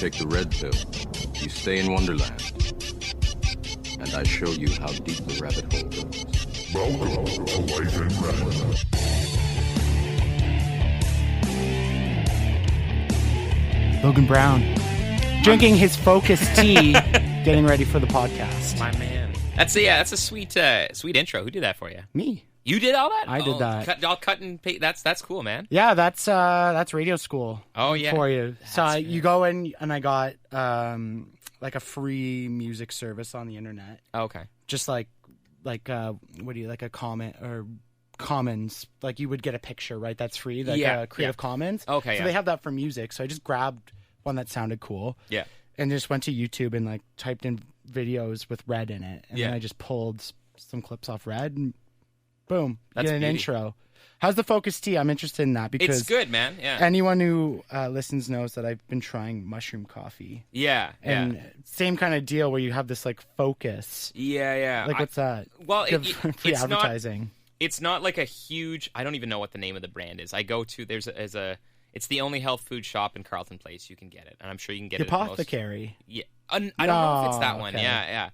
take the red pill, you stay in Wonderland. And I show you how deep the rabbit hole goes. Welcome to Life in Red. Logan Brown, drinking his focused tea, getting ready for the podcast. My man. That's a sweet intro. Who did that for you? Me. You did all that? I did that. I'll cut and paste. That's cool, man. Yeah, that's radio school. Oh yeah. For you. So you go in, and I got like a free music service on the internet. Okay. Just like what do you like a comment or Commons? Like you would get a picture, right? That's free. Like Creative Commons. Okay. So they have that for music. So I just grabbed one that sounded cool. Yeah. And just went to YouTube and like typed in videos with Red in it, and then I just pulled some clips off Red, and boom, that's get an intro. How's the Focus Tea? I'm interested in that because it's good, man. Yeah. Anyone who listens knows that I've been trying mushroom coffee. Yeah. And same kind of deal where you have this like focus. Yeah. Like what's that? Well, free it's advertising. It's not like a huge. I don't even know what the name of the brand is. I go to It's the only health food shop in Carleton Place. You can get it, and I'm sure you can get Apothecary. Yeah, I don't know if it's that one. Okay. Yeah.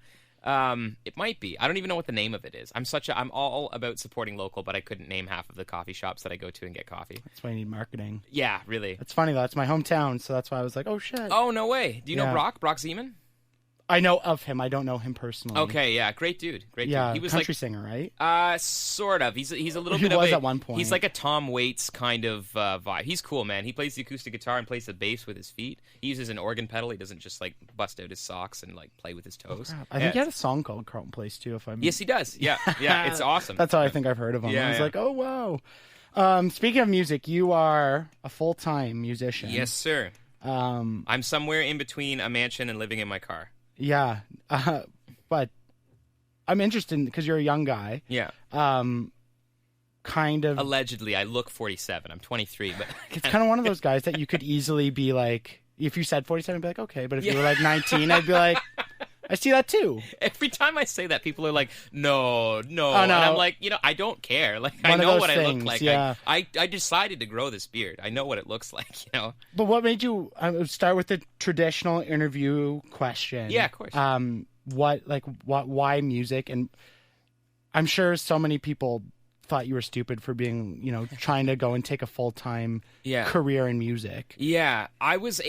It might be. I don't even know what the name of it is. I'm all about supporting local, but I couldn't name half of the coffee shops that I go to and get coffee. That's why I need marketing. Yeah, really. It's funny though. It's my hometown, so that's why I was like, oh shit. Oh no way. Do you know Brock Zeman? I know of him. I don't know him personally. Okay, yeah, great dude. Yeah, He was country like, singer, right? Sort of. He's a little He bit was of a, at one point. He's like a Tom Waits kind of vibe. He's cool, man. He plays the acoustic guitar and plays the bass with his feet. He uses an organ pedal. He doesn't just like bust out his socks and like play with his toes. I think he had a song called Carlton Place too. Yes, he does. Yeah, it's awesome. That's how I think I've heard of him. Yeah, I was like, oh wow. Speaking of music, you are a full-time musician. Yes, sir. I'm somewhere in between a mansion and living in my car. Yeah, but I'm interested because you're a young guy. Yeah. Kind of. Allegedly, I look 47. I'm 23, but it's kind of one of those guys that you could easily be like, if you said 47, I'd be like, okay. But if you were like 19, I'd be like, I see that too. Every time I say that, people are like, no. Oh, no. And I'm like, I don't care. Like, I know what I look like. Yeah. I decided to grow this beard. I know what it looks like, But what made you start with the traditional interview question? Yeah, of course. Why music? And I'm sure so many people thought you were stupid for being, trying to go and take a full-time career in music. Yeah, I was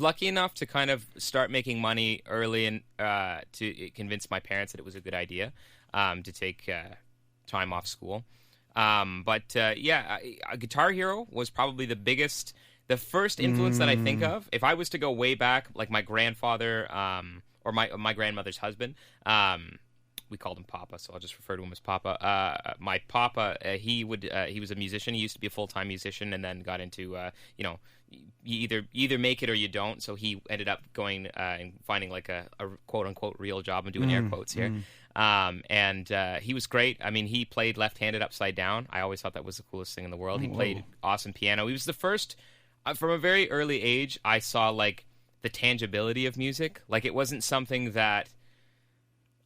lucky enough to kind of start making money early and to convince my parents that it was a good idea to take time off school. Guitar Hero was probably the first influence that I think of. If I was to go way back, like my grandfather or my grandmother's husband, we called him Papa, so I'll just refer to him as Papa. My Papa, he was a musician. He used to be a full-time musician, and then got into, you either make it or you don't. So he ended up going and finding like a quote-unquote real job. I'm doing air quotes here. And he was great. I mean, he played left-handed upside down. I always thought that was the coolest thing in the world. He played awesome piano. He was the first, from a very early age, I saw like the tangibility of music. Like it wasn't something that,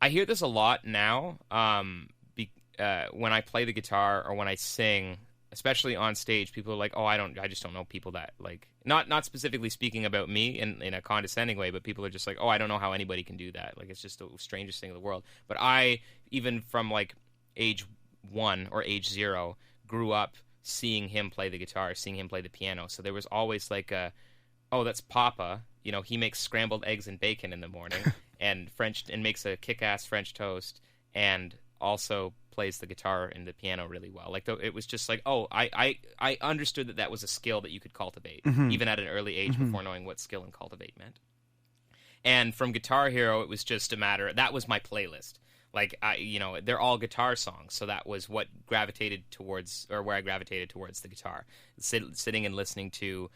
I hear this a lot now when I play the guitar or when I sing, especially on stage. People are like, "Oh, I just don't know people that like." Not specifically speaking about me in a condescending way, but people are just like, "Oh, I don't know how anybody can do that. Like, it's just the strangest thing in the world." But I, even from like age 1 or age 0, grew up seeing him play the guitar, seeing him play the piano. So there was always like "Oh, that's Papa." He makes scrambled eggs and bacon in the morning. And makes a kick-ass French toast, and also plays the guitar and the piano really well. Like it was just like, I understood that was a skill that you could cultivate, even at an early age, before knowing what skill and cultivate meant. And from Guitar Hero, it was just a matter. That was my playlist. Like they're all guitar songs, so that was what gravitated towards, or where I gravitated towards the guitar, sitting and listening to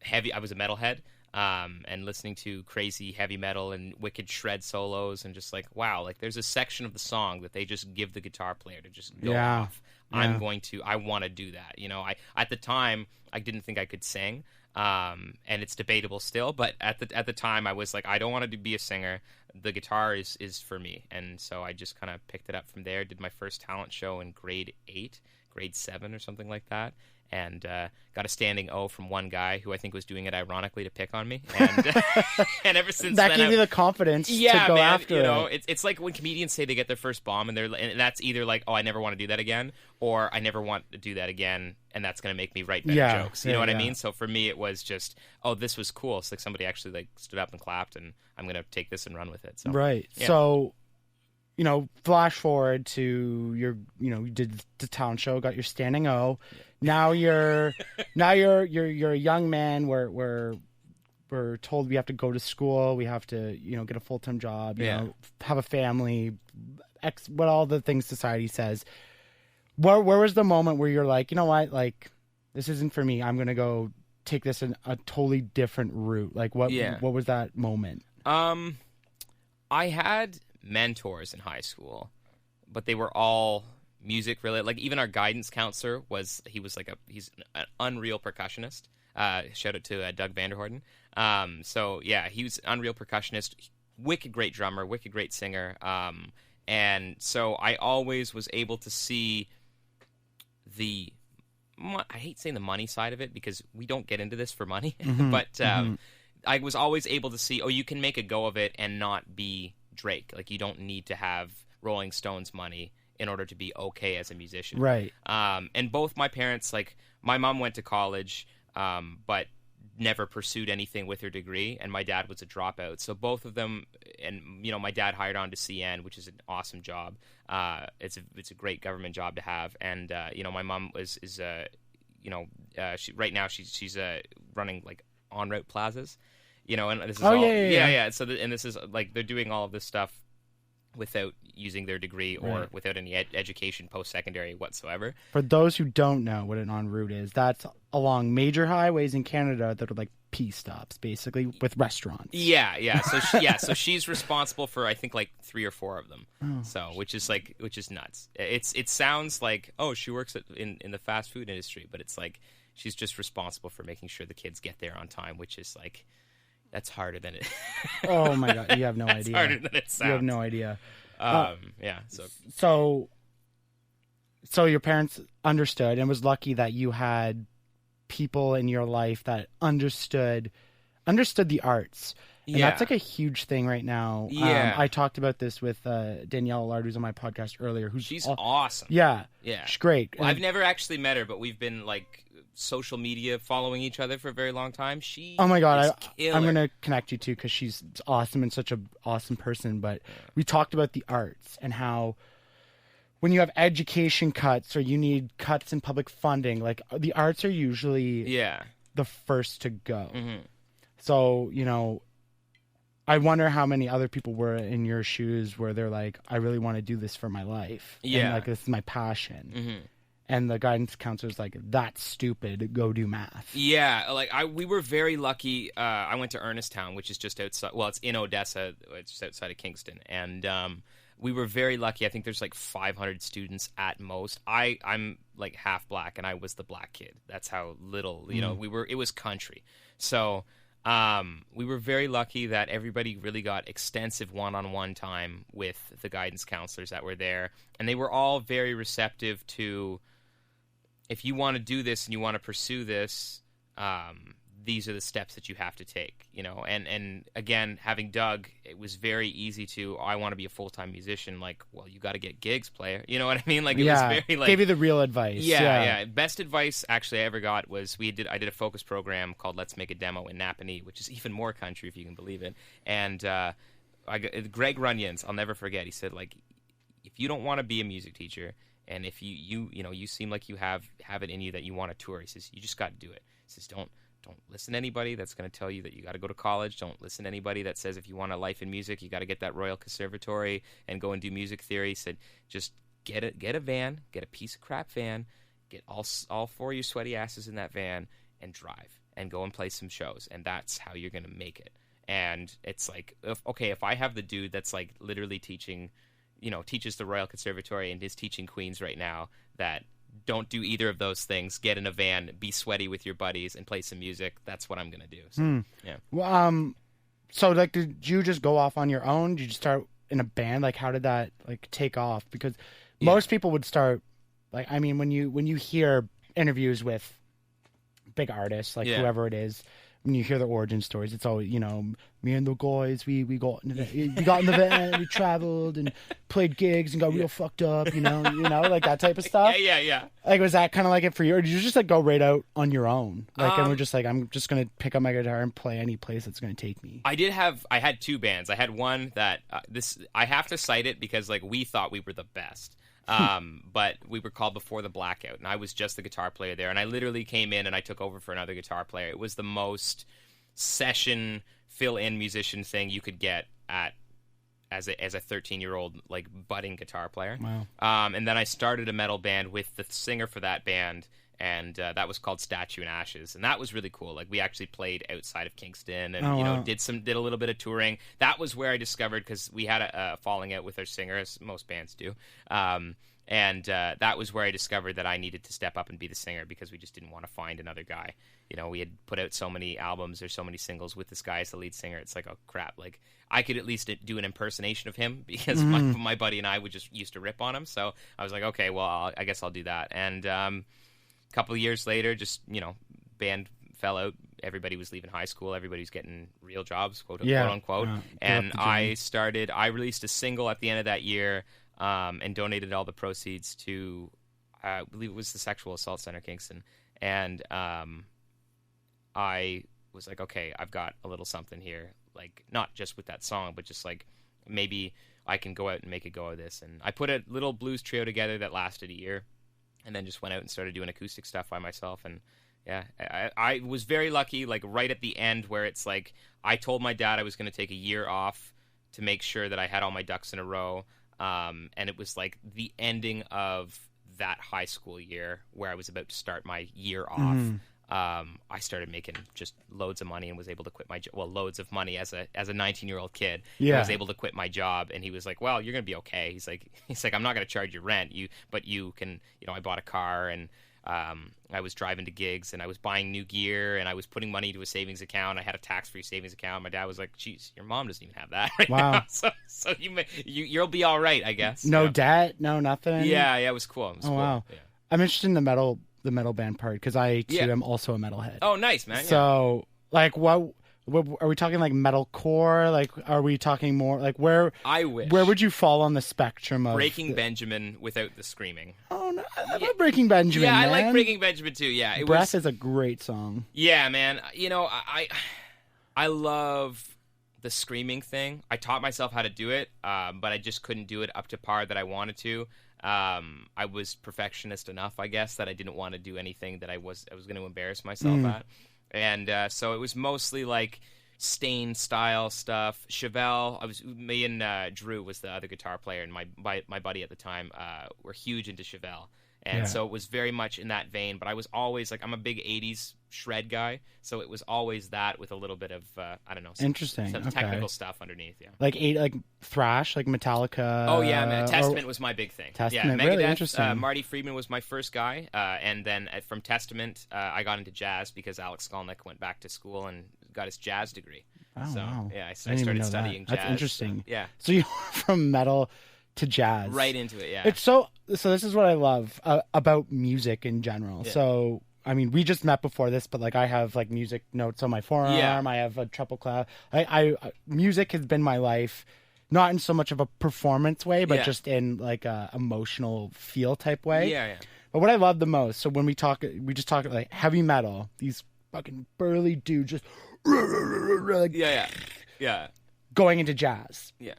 heavy. I was a metalhead. And listening to crazy heavy metal and wicked shred solos, and just like, wow, like there's a section of the song that they just give the guitar player to just go off. I want to do that. At the time, I didn't think I could sing, and it's debatable still, but at the time I was like, I don't want to be a singer. The guitar is for me. And so I just kind of picked it up from there, did my first talent show in grade 7 or something like that. and got a standing O from one guy who I think was doing it ironically to pick on me. And, and ever since that then, gave you the confidence to go after you know, it. It's like when comedians say they get their first bomb, and that's either like, oh, I never want to do that again, or I never want to do that again, and that's going to make me write better jokes. You know what I mean? So for me, it was just, oh, this was cool. It's like somebody actually like stood up and clapped, and I'm going to take this and run with it. So, right. Yeah. So, you know, flash forward to your, you know, you did the talent show, got your standing O. Yeah. Now you're a young man. We're told we have to go to school. We have to, you know, get a full-time job. You know, have a family. What all the things society says. Where was the moment where you're like, you know what, like, this isn't for me. I'm gonna go take this in a totally different route. Like, what was that moment? I had mentors in high school, but they were all music related. Like, even our guidance counselor he's an unreal percussionist. Shout out to Doug Vanderhorden. So yeah, he was an unreal percussionist, wicked great drummer, wicked great singer. And so I always was able to see I hate saying the money side of it because we don't get into this for money, but I was always able to see, you can make a go of it and not be Drake. Like, you don't need to have Rolling Stones money in order to be okay as a musician. Right. And both my parents, like, my mom went to college, but never pursued anything with her degree, and my dad was a dropout. So both of them, and, you know, my dad hired on to CN, which is an awesome job. It's a great government job to have. And, you know, my mom right now she's running, like, en route plazas, you know, and this is yeah. So and this is like, they're doing all of this stuff without using their degree or without any education post-secondary whatsoever. For those who don't know what an en route is, that's along major highways in Canada that are like P stops, basically, with restaurants. Yeah. So she's responsible for, I think, like 3 or 4 of them. Which is nuts. It sounds like, she works in the fast food industry, but it's like she's just responsible for making sure the kids get there on time, which is like, that's harder than it. Oh my God, you have no idea. It's harder than it sounds. You have no idea. So your parents understood and was lucky that you had people in your life that understood the arts. And that's like a huge thing right now. Yeah. I talked about this with Danielle Allard, who's on my podcast earlier. She's awesome. Yeah. She's great. Well, I've never actually met her, but we've been like social media following each other for a very long time. Oh my God, I'm going to connect you two because she's awesome and such an awesome person. But we talked about the arts and how when you have education cuts or you need cuts in public funding, like, the arts are usually the first to go. So, you know, I wonder how many other people were in your shoes where they're like, I really want to do this for my life. And, like, this is my passion. And the guidance counselor's like, that's stupid, go do math. Yeah, like, we were very lucky. I went to Ernestown, which is just outside, it's in Odessa, it's just outside of Kingston. And we were very lucky. I think there's like 500 students at most. I'm like half black, and I was the black kid. That's how little, you know, it was country. So we were very lucky that everybody really got extensive one-on-one time with the guidance counselors that were there. And they were all very receptive to, if you want to do this and you want to pursue this, these are the steps that you have to take, you know. And again, having Doug, it was very easy to, I want to be a full-time musician. Like, well, you got to get gigs, player. You know what I mean? Like, it was very, like, gave you the real advice. Yeah. Best advice actually I ever got was I did a focus program called Let's Make a Demo in Napanee, which is even more country if you can believe it. And Greg Runyons, I'll never forget. He said, like, if you don't want to be a music teacher, and if you seem like you have it in you that you want to tour, he says, you just got to do it. He says, don't listen to anybody that's going to tell you that you got to go to college. Don't listen to anybody that says if you want a life in music, you got to get that Royal Conservatory and go and do music theory. He said, just get a van, get a piece of crap van, get all 4 of your sweaty asses in that van and drive and go and play some shows. And that's how you're going to make it. And it's like, if I have the dude that's like literally teaches the Royal Conservatory and is teaching Queens right now, that don't do either of those things, get in a van, be sweaty with your buddies, and play some music, that's what I'm going to do. So, yeah. Well, so, like, did you just go off on your own? Did you start in a band? Like, how did that, like, take off? Because most people would start, like, I mean, when you hear interviews with big artists, like Yeah. whoever it is, when you hear their origin stories, it's always, me and the guys, we got in the van, we traveled and played gigs and got real fucked up, like that type of stuff. Yeah. Like, was that kind of like it for you, or did you just like go right out on your own? Like, and we're just like, I'm just gonna pick up my guitar and play any place that's gonna take me. I had 2 bands. I had one that I have to cite it because like we thought we were the best. But we were called Before the Blackout, and I was just the guitar player there. And I literally came in and I took over for another guitar player. It was the most session fill-in musician thing you could get as a 13-year-old like budding guitar player. Wow. And then I started a metal band with the singer for that band, and that was called Statue and Ashes, and that was really cool. Like, we actually played outside of Kingston, and did a little bit of touring. That was where I discovered, because we had a falling out with our singer, as most bands do, and that was where I discovered that I needed to step up and be the singer, because we just didn't want to find another guy. We had put out so many albums or so many singles with this guy as the lead singer. It's like, oh crap, like I could at least do an impersonation of him, because my buddy and I would just used to rip on him. So I was like, okay, well, I guess I'll do that. And a couple of years later, just, band fell out. Everybody was leaving high school. Everybody was getting real jobs, quote unquote. And I released a single at the end of that year, and donated all the proceeds to, I believe it was the Sexual Assault Center, Kingston. And I was like, okay, I've got a little something here. Like, not just with that song, but just like, maybe I can go out and make a go of this. And I put a little blues trio together that lasted a year, and then just went out and started doing acoustic stuff by myself. And yeah, I was very lucky, like right at the end, where it's like, I told my dad I was going to take a year off to make sure that I had all my ducks in a row. And it was like the ending of that high school year where I was about to start my year off. I started making just loads of money and was able to quit my loads of money as a 19-year-old kid. Yeah. I was able to quit my job, and he was like, well, you're going to be okay. He's like, I'm not going to charge you rent, but you can, I bought a car, and I was driving to gigs, and I was buying new gear, and I was putting money into a savings account. I had a tax-free savings account. My dad was like, geez, your mom doesn't even have that right now. So you'll be all right, I guess. No debt, no nothing. Yeah, it was cool. It was cool. Wow. Yeah. I'm interested in the metal band part, because I too am also a metalhead. Oh, nice, man. So, like, what are we talking, like metalcore? Like, are we talking more like where? I wish. Where would you fall on the spectrum of Breaking Benjamin without the screaming? Oh no, I love Breaking Benjamin. Yeah, man. I like Breaking Benjamin too. Yeah, Breath is a great song. Yeah, man. I love the screaming thing. I taught myself how to do it, but I just couldn't do it up to par that I wanted to. I was perfectionist enough, I guess, that I didn't want to do anything that I was going to embarrass myself at. And so it was mostly like Stain style stuff. Chevelle, me and Drew was the other guitar player, and my buddy at the time were huge into Chevelle. And so it was very much in that vein, but I was always like, I'm a big 80s shred guy, so it was always that with a little bit of some technical stuff underneath. Yeah, like thrash, like Metallica. Oh yeah, man. Testament was my big thing. Testament, yeah, really Megadeth, interesting. Marty Friedman was my first guy, and then from Testament I got into jazz because Alex Skolnick went back to school and got his jazz degree. Oh, so wow. yeah, I started studying jazz. That's interesting. Yeah. So you're from metal to jazz. Right into it, yeah. It's so this is what I love about music in general. Yeah. So, I mean, we just met before this, but like I have like music notes on my forearm. Yeah. I have a treble clef. I music has been my life, not in so much of a performance way, but just in like a emotional feel type way. Yeah, yeah. But what I love the most, so when we just talk like heavy metal, these fucking burly dudes just like, yeah, going into jazz. Yeah.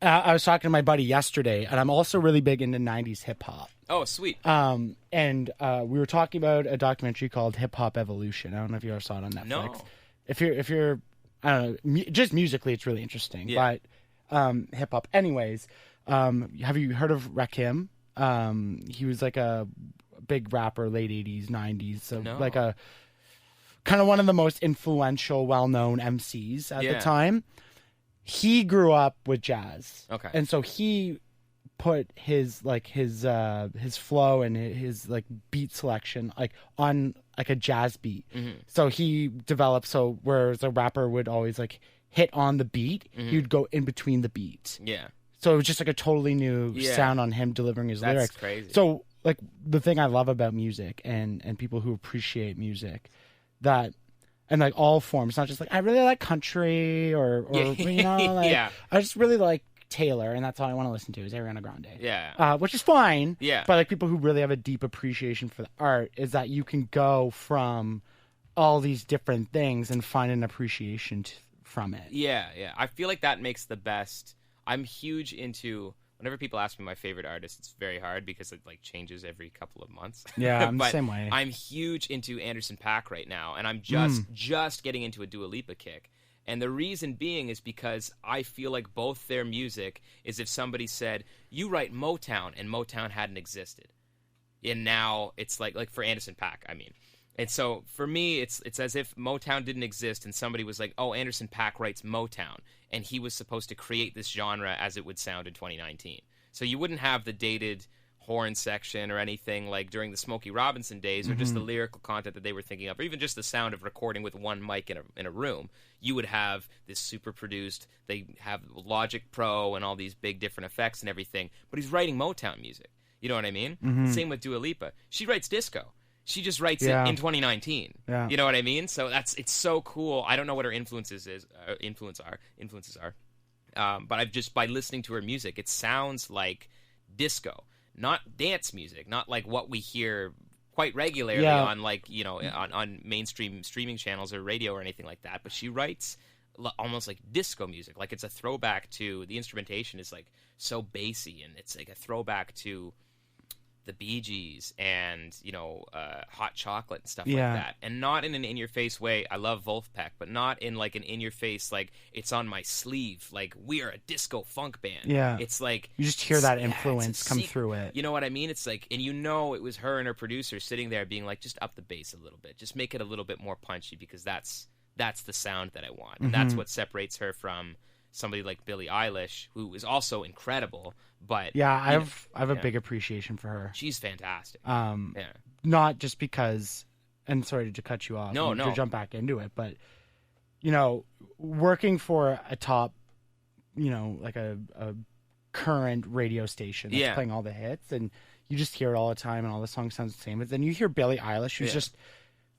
I was talking to my buddy yesterday, and I'm also really big into 90s hip-hop. Oh, sweet. And we were talking about a documentary called Hip Hop Evolution. I don't know if you ever saw it on Netflix. No. If you're I don't know, just musically it's really interesting. Yeah. But hip-hop. Anyways, have you heard of Rakim? He was like a big rapper, late 80s, 90s. So like a kind of one of the most influential, well-known MCs at the time. He grew up with jazz. Okay. And so he put his flow and his like beat selection like on like a jazz beat. Mm-hmm. So he developed whereas a rapper would always like hit on the beat, he would go in between the beats. Yeah. So it was just like a totally new sound on him delivering his lyrics. That's crazy. So like the thing I love about music and people who appreciate music, that and like all forms, not just like I really like country or you know, like Yeah. I just really like Taylor, and that's all I want to listen to is Ariana Grande. Yeah. Which is fine. Yeah. But like people who really have a deep appreciation for the art is that you can go from all these different things and find an appreciation from it. Yeah. I feel like that makes the best. I'm huge into. Whenever people ask me my favorite artist, it's very hard because it like changes every couple of months. Yeah, I'm but the same way. I'm huge into Anderson .Paak right now, and I'm just getting into a Dua Lipa kick. And the reason being is because I feel like both their music is if somebody said, you write Motown, and Motown hadn't existed. And now it's like for Anderson .Paak, I mean. And so for me, it's as if Motown didn't exist and somebody was like, oh, Anderson .Paak writes Motown. And he was supposed to create this genre as it would sound in 2019. So you wouldn't have the dated horn section or anything like during the Smokey Robinson days, or just the lyrical content that they were thinking of, or even just the sound of recording with one mic in a room. You would have this super produced, they have Logic Pro and all these big different effects and everything, but he's writing Motown music. You know what I mean? Same with Dua Lipa. She writes disco. She just writes it in 2019. Yeah. You know what I mean? So it's so cool. I don't know what her influences are. But I've just, by listening to her music, it sounds like disco, not dance music, not like what we hear quite regularly on like, you know, on mainstream streaming channels or radio or anything like that. But she writes almost like disco music. Like it's a throwback to, the instrumentation is like so bassy, and it's like a throwback to the Bee Gees and, you know, Hot Chocolate and stuff like that. And not in an in-your-face way. I love Wolfpack, but not in like an in-your-face, like it's on my sleeve, like we are a disco funk band. Yeah. It's like You just hear that influence come through it. You know what I mean? It's like, and you know it was her and her producer sitting there being like, just up the bass a little bit. Just make it a little bit more punchy, because that's the sound that I want. And that's what separates her from somebody like Billie Eilish, who is also incredible, but I have a big appreciation for her. She's fantastic. Not just because, and sorry to cut you off, to jump back into it, but you know, working for a top, you know, like a current radio station that's playing all the hits, and you just hear it all the time, and all the songs sound the same. But then you hear Billie Eilish, who's just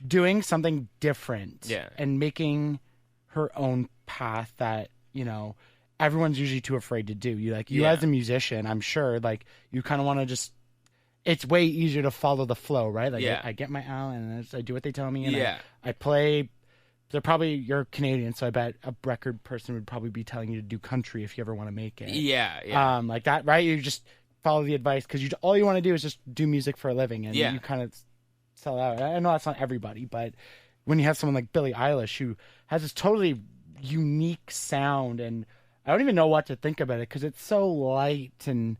doing something different, and making her own path that, you know, everyone's usually too afraid to do. You as a musician, I'm sure, like, you kind of want to just, it's way easier to follow the flow, right? Like, I get my out and I do what they tell me, and I play. You're Canadian, so I bet a record person would probably be telling you to do country if you ever want to make it. Like that, right? You just follow the advice, because all you want to do is just do music for a living, and you kind of sell out. I know that's not everybody, but when you have someone like Billie Eilish, who has this totally unique sound, and I don't even know what to think about it, because it's so light and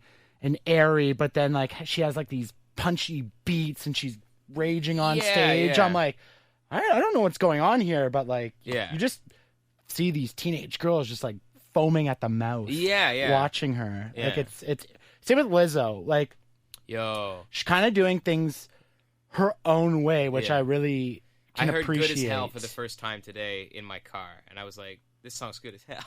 airy, but then like she has like these punchy beats and she's raging on stage. I'm like, I don't know what's going on here, but like you just see these teenage girls just like foaming at the mouth watching her. Like it's same with Lizzo. Like she's kind of doing things her own way, which I really can appreciate. I heard Good as Hell for the first time today in my car, and I was like, this song's good as hell.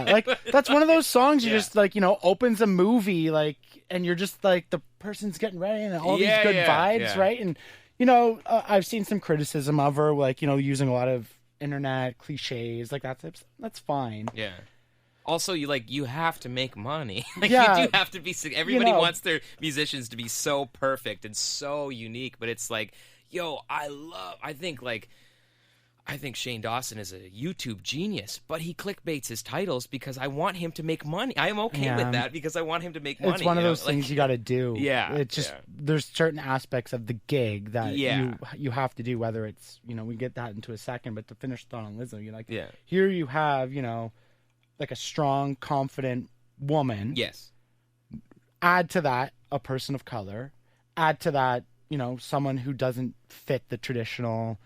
Like that's one of those songs you just like, you know, opens a movie, like, and you're just like, the person's getting ready and all these good vibes, right? And you know, I've seen some criticism of her, like, you know, using a lot of internet cliches, like that's fine. Also, you have to make money. Like, you do have to be. Everybody wants their musicians to be so perfect and so unique, but it's like, I think Shane Dawson is a YouTube genius, but he clickbaits his titles because I want him to make money. I am okay with that, because I want him to make money. It's one of those things you got to do. It's just there's certain aspects of the gig that you have to do. Whether it's, you know, we get that into a second, but to finish the thought on Lizzo, you're like, here you have, you know, like a strong, confident woman. Add to that a person of color. Add to that, you know, someone who doesn't fit the traditional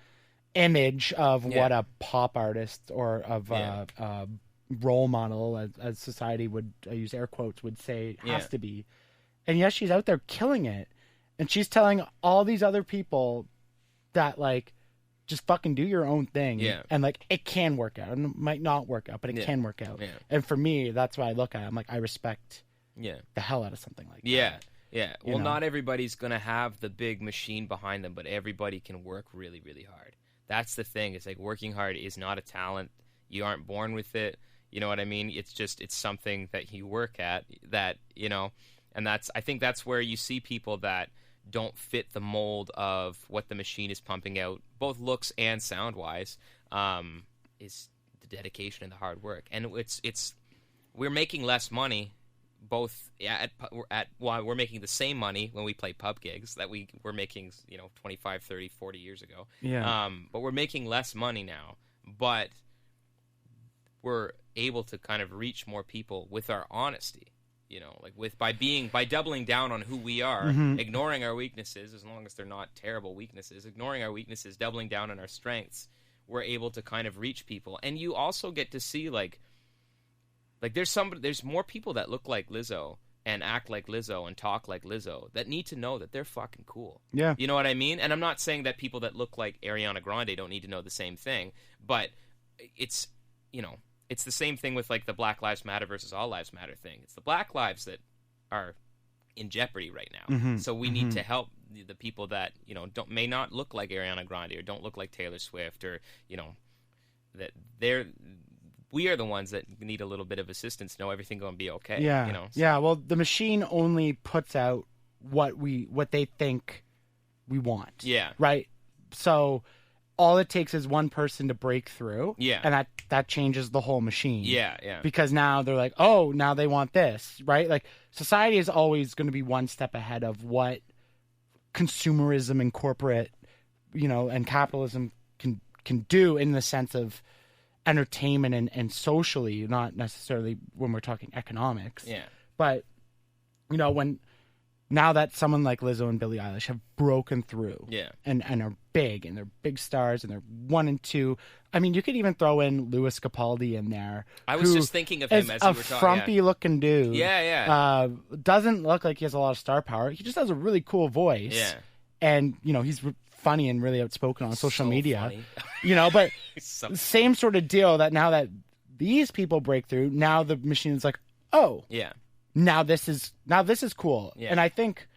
image of what a pop artist or of a role model, as society would, I use air quotes, would say has to be. And yes, she's out there killing it, and she's telling all these other people that, like, just fucking do your own thing, and like it can work out, and it might not work out, but it can work out. And for me, that's why I look at it. I'm like, I respect the hell out of something like that. Yeah. Well, not everybody's going to have the big machine behind them, but everybody can work really, really hard. That's the thing. It's like working hard is not a talent. You aren't born with it. You know what I mean? It's something that you work at that, and I think that's where you see people that don't fit the mold of what the machine is pumping out, both looks and sound-wise, is the dedication and the hard work. And we're making less money, both we're making the same money when we play pub gigs that we were making, 25, 30, 40 years ago. Yeah. But we're making less money now, but we're able to kind of reach more people with our honesty. By doubling down on who we are, ignoring our weaknesses, as long as they're not terrible weaknesses, ignoring our weaknesses, doubling down on our strengths, we're able to kind of reach people. And you also get to see, like there's more people that look like Lizzo and act like Lizzo and talk like Lizzo that need to know that they're fucking cool. Yeah. You know what I mean? And I'm not saying that people that look like Ariana Grande don't need to know the same thing, but it's the same thing with like the Black Lives Matter versus All Lives Matter thing. It's the Black lives that are in jeopardy right now. So we need to help the people that, may not look like Ariana Grande or don't look like Taylor Swift or, that we are the ones that need a little bit of assistance, know everything going to be okay. Yeah. Yeah. Well, the machine only puts out what they think we want. Yeah. Right. So all it takes is one person to break through. Yeah. And that changes the whole machine. Yeah. Yeah. Because now they're like, oh, now they want this, right? Like society is always going to be one step ahead of what consumerism and corporate, and capitalism can do in the sense of entertainment and socially, not necessarily when we're talking economics. Yeah. But, now that someone like Lizzo and Billie Eilish have broken through, yeah, and are big, and they're big stars, and they're 1 and 2. I mean, you could even throw in Louis Capaldi in there. I was just thinking of him as you were talking. A frumpy-looking dude. Yeah. Doesn't look like he has a lot of star power. He just has a really cool voice. Yeah. And he's funny and really outspoken on social media. Funny. But same sort of deal that now that these people break through, now the machine is like, oh, yeah. Now this is cool. Yeah. And I think,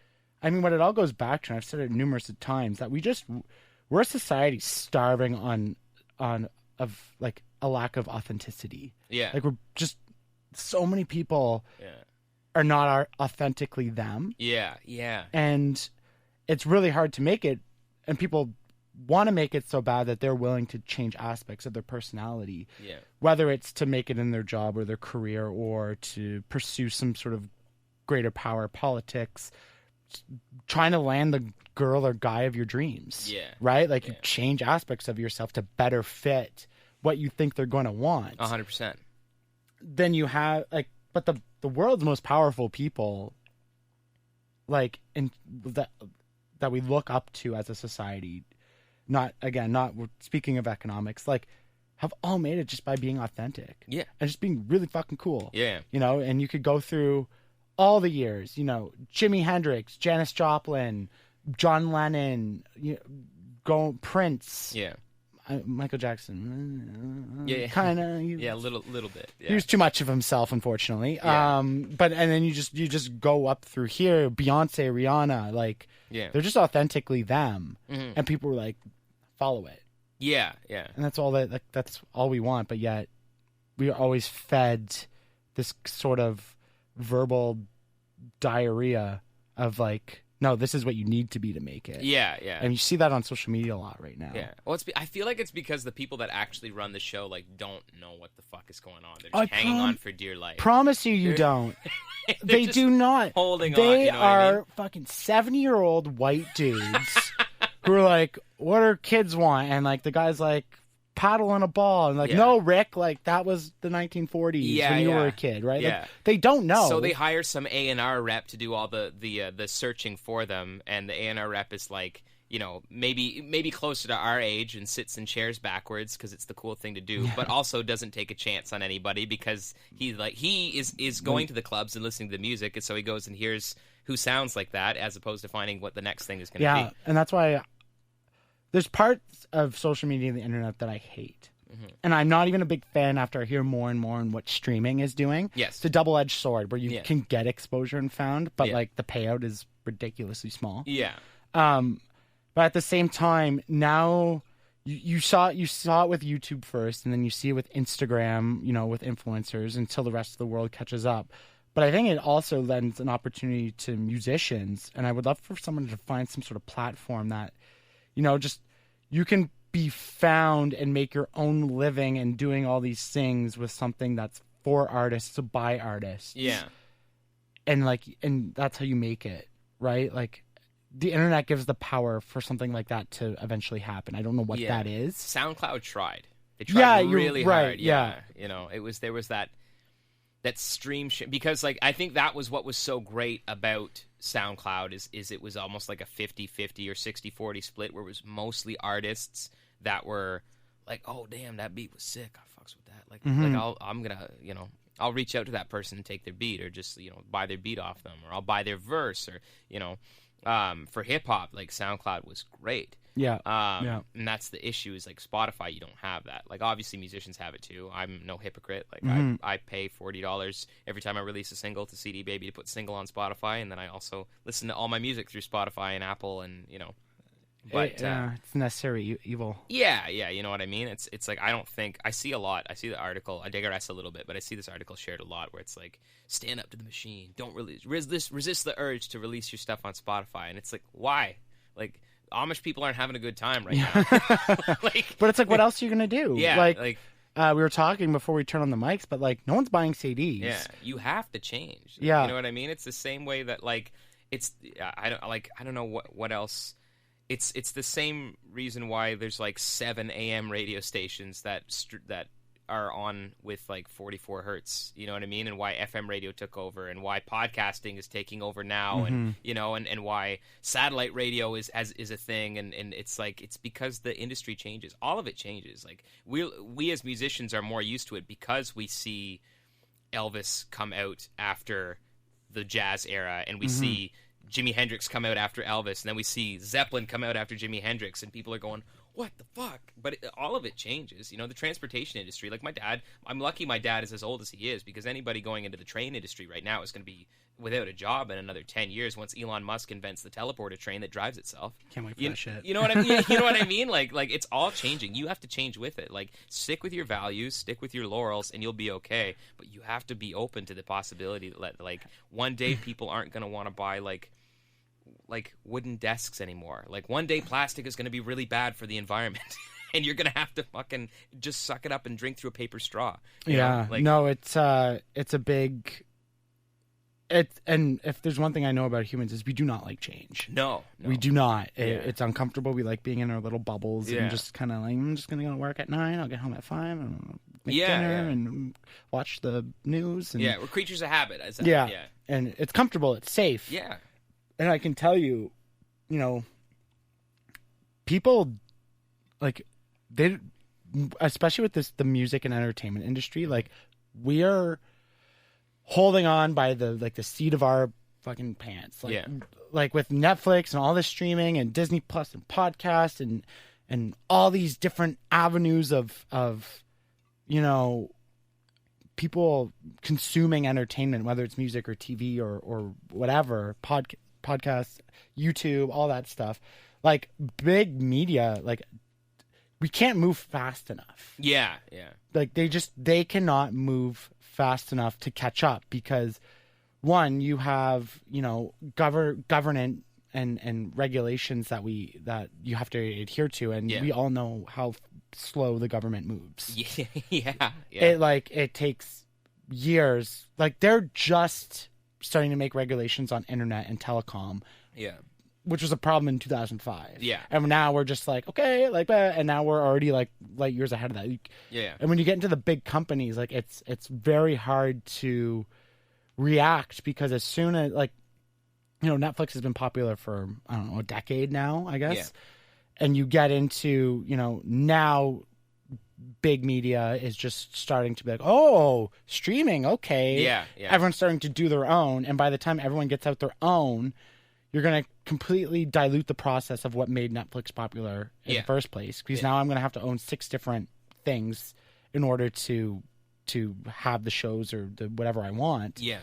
what it all goes back to, and I've said it numerous times, that we're a society starving of like a lack of authenticity. Yeah. Like we're just, so many people are not authentically them. Yeah. Yeah. And it's really hard to make it, and people want to make it so bad that they're willing to change aspects of their personality. Yeah. Whether it's to make it in their job or their career, or to pursue some sort of greater power, politics, trying to land the girl or guy of your dreams. Yeah. Right? Like you change aspects of yourself to better fit what you think they're going to want. 100%. Then you have but the world's most powerful people, like that we look up to as a society, not speaking of economics, like have all made it just by being authentic. Yeah. And just being really fucking cool. Yeah. And you could go through all the years, Jimi Hendrix, Janis Joplin, John Lennon, Prince. Yeah. Michael Jackson. Yeah. Kind of. Yeah, a little bit. Yeah. He was too much of himself, unfortunately. Yeah. And then you just go up through here, Beyonce, Rihanna, like they're just authentically them. Mm-hmm. And people were like, follow it. Yeah, yeah. And that's all that's all we want, but yet we are always fed this sort of verbal diarrhea of like, no, this is what you need to be to make it. Yeah, yeah. And you see that on social media a lot right now. Yeah. Well, I feel like it's because the people that actually run the show don't know what the fuck is going on. They're just hanging on for dear life. Promise you don't. They do not. Holding on. They are fucking 70-year-old white dudes who are like, what do kids want? And like the guy's like, paddling a ball, and no, Rick, that was the 1940s when you were a kid, right? Yeah. They don't know. So they hire some A&R rep to do all the searching for them, and the A&R rep is maybe closer to our age and sits in chairs backwards because it's the cool thing to do, but also doesn't take a chance on anybody because he is going to the clubs and listening to the music, and so he goes and hears who sounds like that as opposed to finding what the next thing is going to be. Yeah, and that's why there's parts of social media and the internet that I hate. And I'm not even a big fan after I hear more and more on what streaming is doing. Yes. It's a double-edged sword where you can get exposure and found, but like the payout is ridiculously small. Yeah. But at the same time, now you saw it with YouTube first, and then you see it with Instagram, with influencers until the rest of the world catches up. But I think it also lends an opportunity to musicians, and I would love for someone to find some sort of platform that, just you can be found and make your own living and doing all these things with something that's for artists, by artists. Yeah. And that's how you make it, right? Like, the internet gives the power for something like that to eventually happen. I don't know what that is. SoundCloud tried. They tried really hard. Yeah. There was that stream because I think that was what was so great about SoundCloud is it was almost like a 50-50 or 60-40 split where it was mostly artists that were like, oh damn, that beat was sick, I fucks with that. I'm gonna I'll reach out to that person and take their beat, or just buy their beat off them, or I'll buy their verse, or for hip hop, like SoundCloud was great. Yeah. And that's the issue is like Spotify, you don't have that. Like obviously musicians have it too. I'm no hypocrite. Like I pay $40 every time I release a single to CD Baby to put single on Spotify, and then I also listen to all my music through Spotify and Apple, and but it's necessary evil. Yeah, you know what I mean? It's like I see the article, I digress a little bit, but I see this article shared a lot where it's like, stand up to the machine, don't resist the urge to release your stuff on Spotify. And it's like, why? Like, Amish people aren't having a good time right now. But it's like, what else are you gonna do? Yeah, we were talking before we turned on the mics, but like, no one's buying CDs. Yeah, you have to change. Yeah, you know what I mean? It's the same way that I don't know what else. It's the same reason why there's like 7 AM radio stations that are on with like 44 hertz, you know what I mean? And why FM radio took over, and why podcasting is taking over now, and and why satellite radio is a thing, and it's like, it's because the industry changes. All of it changes. Like we as musicians are more used to it because we see Elvis come out after the jazz era, and we see Jimi Hendrix come out after Elvis, and then we see Zeppelin come out after Jimi Hendrix, and people are going, what the fuck? But all of it changes. The transportation industry, like my dad, I'm lucky my dad is as old as he is, because anybody going into the train industry right now is going to be without a job in another 10 years once Elon Musk invents the teleporter train that drives itself. Can't wait for that shit. You know what I mean? You know what I mean? Like it's all changing. You have to change with it. Like, stick with your values, stick with your laurels, and you'll be okay. But you have to be open to the possibility that like one day people aren't going to want to buy like wooden desks anymore. Like, one day plastic is going to be really bad for the environment. And you're going to have to fucking just suck it up and drink through a paper straw. No, it's a big... And if there's one thing I know about humans is we do not like change. No. We do not. It's uncomfortable. We like being in our little bubbles and just kind of like, I'm just going to go to work at 9. I'll get home at 5 and make dinner and watch the news. And, we're creatures of habit. And it's comfortable. It's safe. Yeah. And I can tell you, people, like, they, especially with the music and entertainment industry, like, we are holding on by the seat of our fucking pants. Like with Netflix and all this streaming and Disney Plus and podcasts and all these different avenues of people consuming entertainment, whether it's music or TV or whatever, podcasts, YouTube, all that stuff. Like, big media, like, we can't move fast enough. Yeah. Like, they cannot move fast enough to catch up, because one, you have governance and regulations that you have to adhere to, and we all know how slow the government moves. Yeah. It takes years. Like, they're just starting to make regulations on internet and telecom, which was a problem in 2005. And now we're just like, okay, like that, and now we're already like light years ahead of that. And when you get into the big companies, like, it's very hard to react, because as soon as, like, Netflix has been popular for, I don't know, a decade now, I guess. And you get into, now big media is just starting to be like, oh, streaming, okay. Everyone's starting to do their own, and by the time everyone gets out their own, you're going to completely dilute the process of what made Netflix popular in the first place. Because now I'm going to have to own 6 different things in order to have the shows or the whatever I want. Yeah.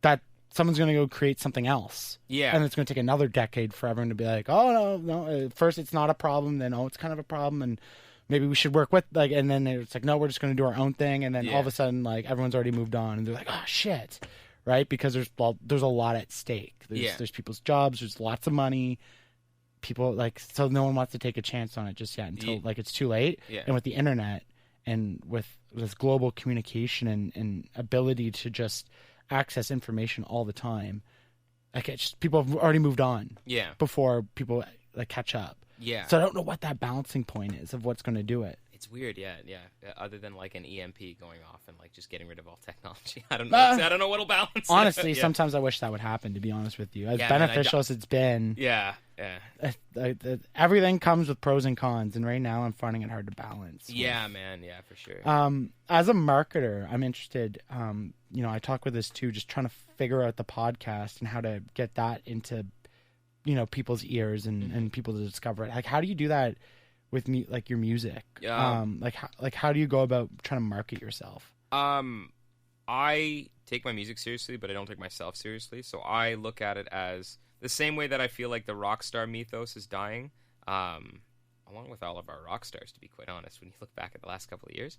That someone's going to go create something else. Yeah. And it's going to take another decade for everyone to be like, oh, no. First, it's not a problem. Then, it's kind of a problem. And maybe we should work with, like, and then it's like, no, we're just going to do our own thing. And then all of a sudden, like, everyone's already moved on. And they're like, oh, shit. Right? Because there's a lot at stake. There's people's jobs. There's lots of money. People, like, so no one wants to take a chance on it just yet until, like, it's too late. Yeah. And with the internet and with this global communication and ability to just access information all the time, like, it's just, people have already moved on before people, like, catch up. Yeah. So I don't know what that balancing point is of what's going to do it. It's weird, yeah. Other than like an EMP going off and like just getting rid of all technology, I don't know. I don't know what'll balance. Honestly, sometimes I wish that would happen. To be honest with you, as beneficial as it's been, everything comes with pros and cons, and right now I'm finding it hard to balance. Yeah, man. Yeah, for sure. As a marketer, I'm interested. I talk with this too, just trying to figure out the podcast and how to get that into, people's ears and people to discover it. Like, how do you do that with me, like your music? How do you go about trying to market yourself? I take my music seriously, but I don't take myself seriously. So I look at it as the same way that I feel like the rock star mythos is dying, along with all of our rock stars, to be quite honest. When you look back at the last couple of years,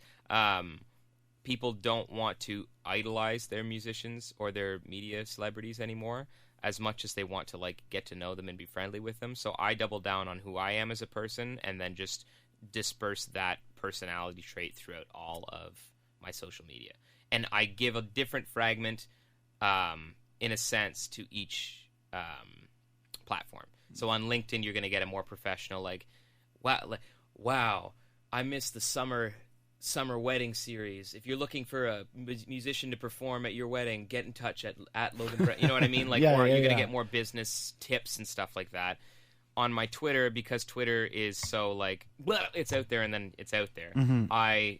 people don't want to idolize their musicians or their media celebrities anymore as much as they want to, like, get to know them and be friendly with them. So I double down on who I am as a person and then just disperse that personality trait throughout all of my social media. And I give a different fragment, in a sense, to each platform. So on LinkedIn, you're going to get a more professional, like, wow, I missed the summer wedding series. If you're looking for a musician to perform at your wedding, get in touch at Logan Brown. You know what I mean? Like, you're going to get more business tips and stuff like that. On my Twitter, because Twitter is so, like, well, it's out there and then it's out there. Mm-hmm. I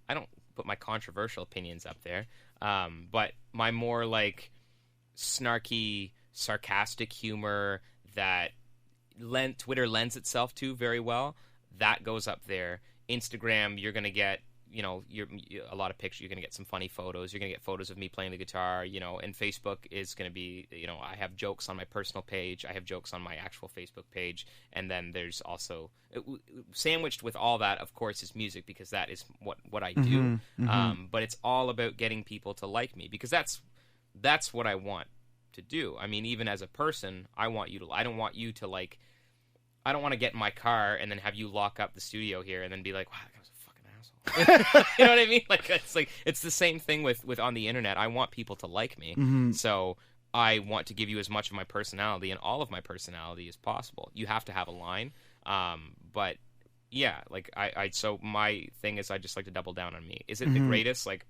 don't put my controversial opinions up there, but my more, like, snarky, sarcastic humor that Twitter lends itself to very well, that goes up there. Instagram, you're going to get, a lot of pictures. You're going to get some funny photos. You're going to get photos of me playing the guitar, and Facebook is going to be, I have jokes on my personal page. I have jokes on my actual Facebook page. And then there's also, sandwiched with all that, of course, is music, because that is what I do. Mm-hmm. But it's all about getting people to like me, because that's what I want to do. I mean, even as a person, I don't want you to, like, I don't want to get in my car and then have you lock up the studio here and then be like, wow, that was a fucking asshole. You know what I mean? Like, it's the same thing with on the internet. I want people to like me. Mm-hmm. So I want to give you as much of my personality and all of my personality as possible. You have to have a line. But yeah, like so my thing is I just like to double down on me. Is it the greatest? Like,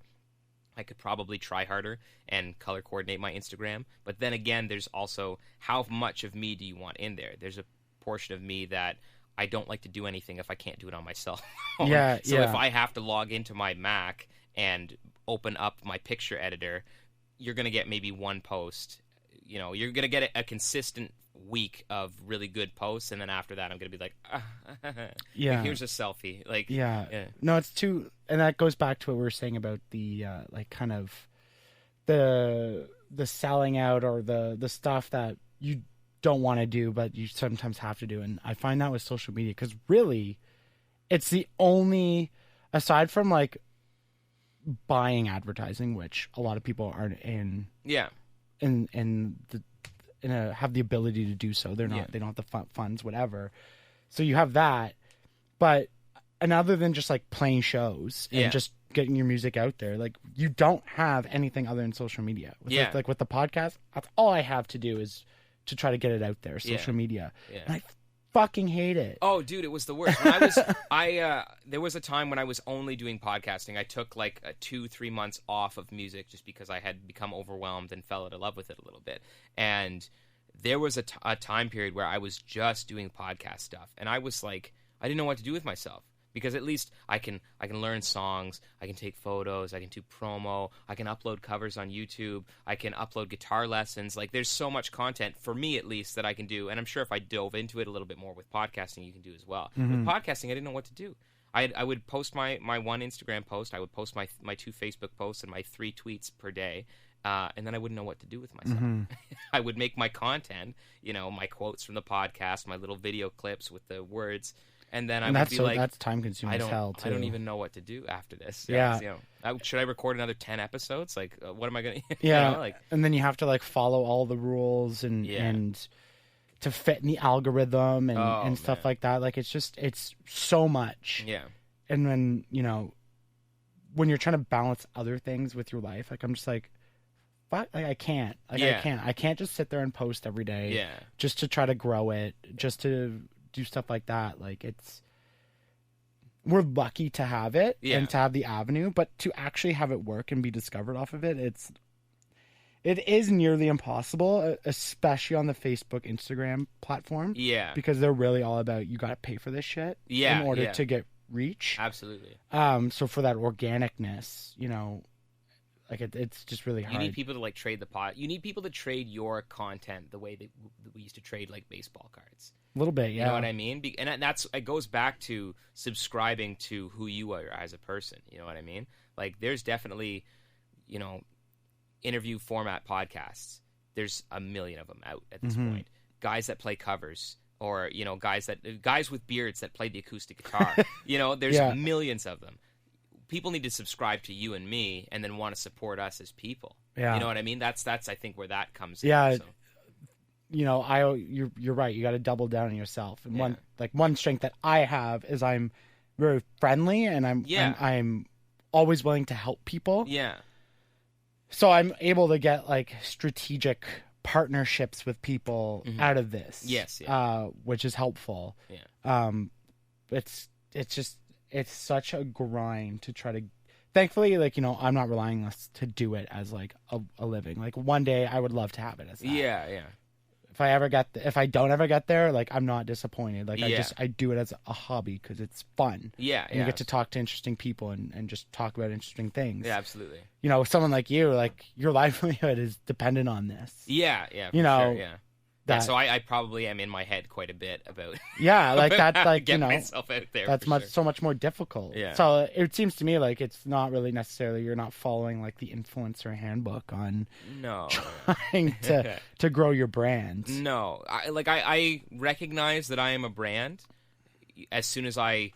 I could probably try harder and color coordinate my Instagram. But then again, there's also how much of me do you want in there? There's a portion of me that I don't like to do anything if I can't do it on my cell phone. So if I have to log into my Mac and open up my picture editor, you're going to get maybe one post. You're going to get a consistent week of really good posts, and then after that I'm going to be like, here's a selfie. Like, no, it's too, and that goes back to what we were saying about the like, kind of the selling out or the stuff that you don't want to do, but you sometimes have to do. And I find that with social media, because really it's the only, aside from, like, buying advertising, which a lot of people aren't have the ability to do so. They're not, they don't have the funds, whatever. So you have that, but, and other than just, like, playing shows and just getting your music out there, like, you don't have anything other than social media. Like with the podcast, that's all I have to do is to try to get it out there, social media. Yeah. And I fucking hate it. Oh, dude, it was the worst. When there was a time when I was only doing podcasting. I took, like, 2-3 months off of music just because I had become overwhelmed and fell out of love with it a little bit. And there was a time period where I was just doing podcast stuff. And I was like, I didn't know what to do with myself. Because at least I can learn songs, I can take photos, I can do promo, I can upload covers on YouTube, I can upload guitar lessons. Like, there's so much content, for me at least, that I can do. And I'm sure if I dove into it a little bit more with podcasting, you can do as well. Mm-hmm. With podcasting, I didn't know what to do. I would post my one Instagram post, I would post my 2 Facebook posts and my 3 tweets per day, and then I wouldn't know what to do with myself. I would make my content, my quotes from the podcast, my little video clips with the words, and then would be like, that's time consuming as hell too. I don't even know what to do after this. Yeah. Should I record another 10 episodes? Like, what am I going to... Yeah, and then you have to, like, follow all the rules and to fit in the algorithm and stuff like that. Like, it's so much. Yeah. And then, when you're trying to balance other things with your life, like, I'm just like, fuck, like, I can't. Like, I can't just sit there and post every day. Yeah. Just to try to grow it, just to do stuff like that. Like, we're lucky to have it and to have the avenue, but to actually have it work and be discovered off of it, it is nearly impossible, especially on the Facebook, Instagram platform. Yeah. Because they're really all about, you got to pay for this shit in order to get reach. Absolutely. So for that organicness, like it's just really hard. You need people to, like, trade the pot. You need people to trade your content the way that we used to trade, like, baseball cards. A little bit, yeah. You know what I mean? And it goes back to subscribing to who you are as a person. You know what I mean? Like, there's definitely, interview format podcasts. There's a million of them out at this point. Guys that play covers, or guys with beards that play the acoustic guitar. There's millions of them. People need to subscribe to you and me, and then want to support us as people. Yeah. You know what I mean? That's I think where that comes in. So. You're right. You got to double down on yourself. And one strength that I have is I'm very friendly, and I'm always willing to help people. Yeah. So I'm able to get, like, strategic partnerships with people out of this. Yes. Which is helpful. Yeah. It's such a grind to try to. Thankfully, like, I'm not relying on us to do it as, like, a living. Like, one day I would love to have it as that. Yeah. If I don't ever get there, like, I'm not disappointed. Like, I do it as a hobby because it's fun. Yeah. And you get to talk to interesting people and just talk about interesting things. Yeah, absolutely. Someone like you, like, your livelihood is dependent on this. Yeah. Sure, yeah. So I probably am in my head quite a bit about like that, like, get myself out there. That's so much more difficult. Yeah. So it seems to me like it's not really necessarily, you're not following, like, the influencer handbook on trying to grow your brand. No, I recognize that I am a brand as soon as like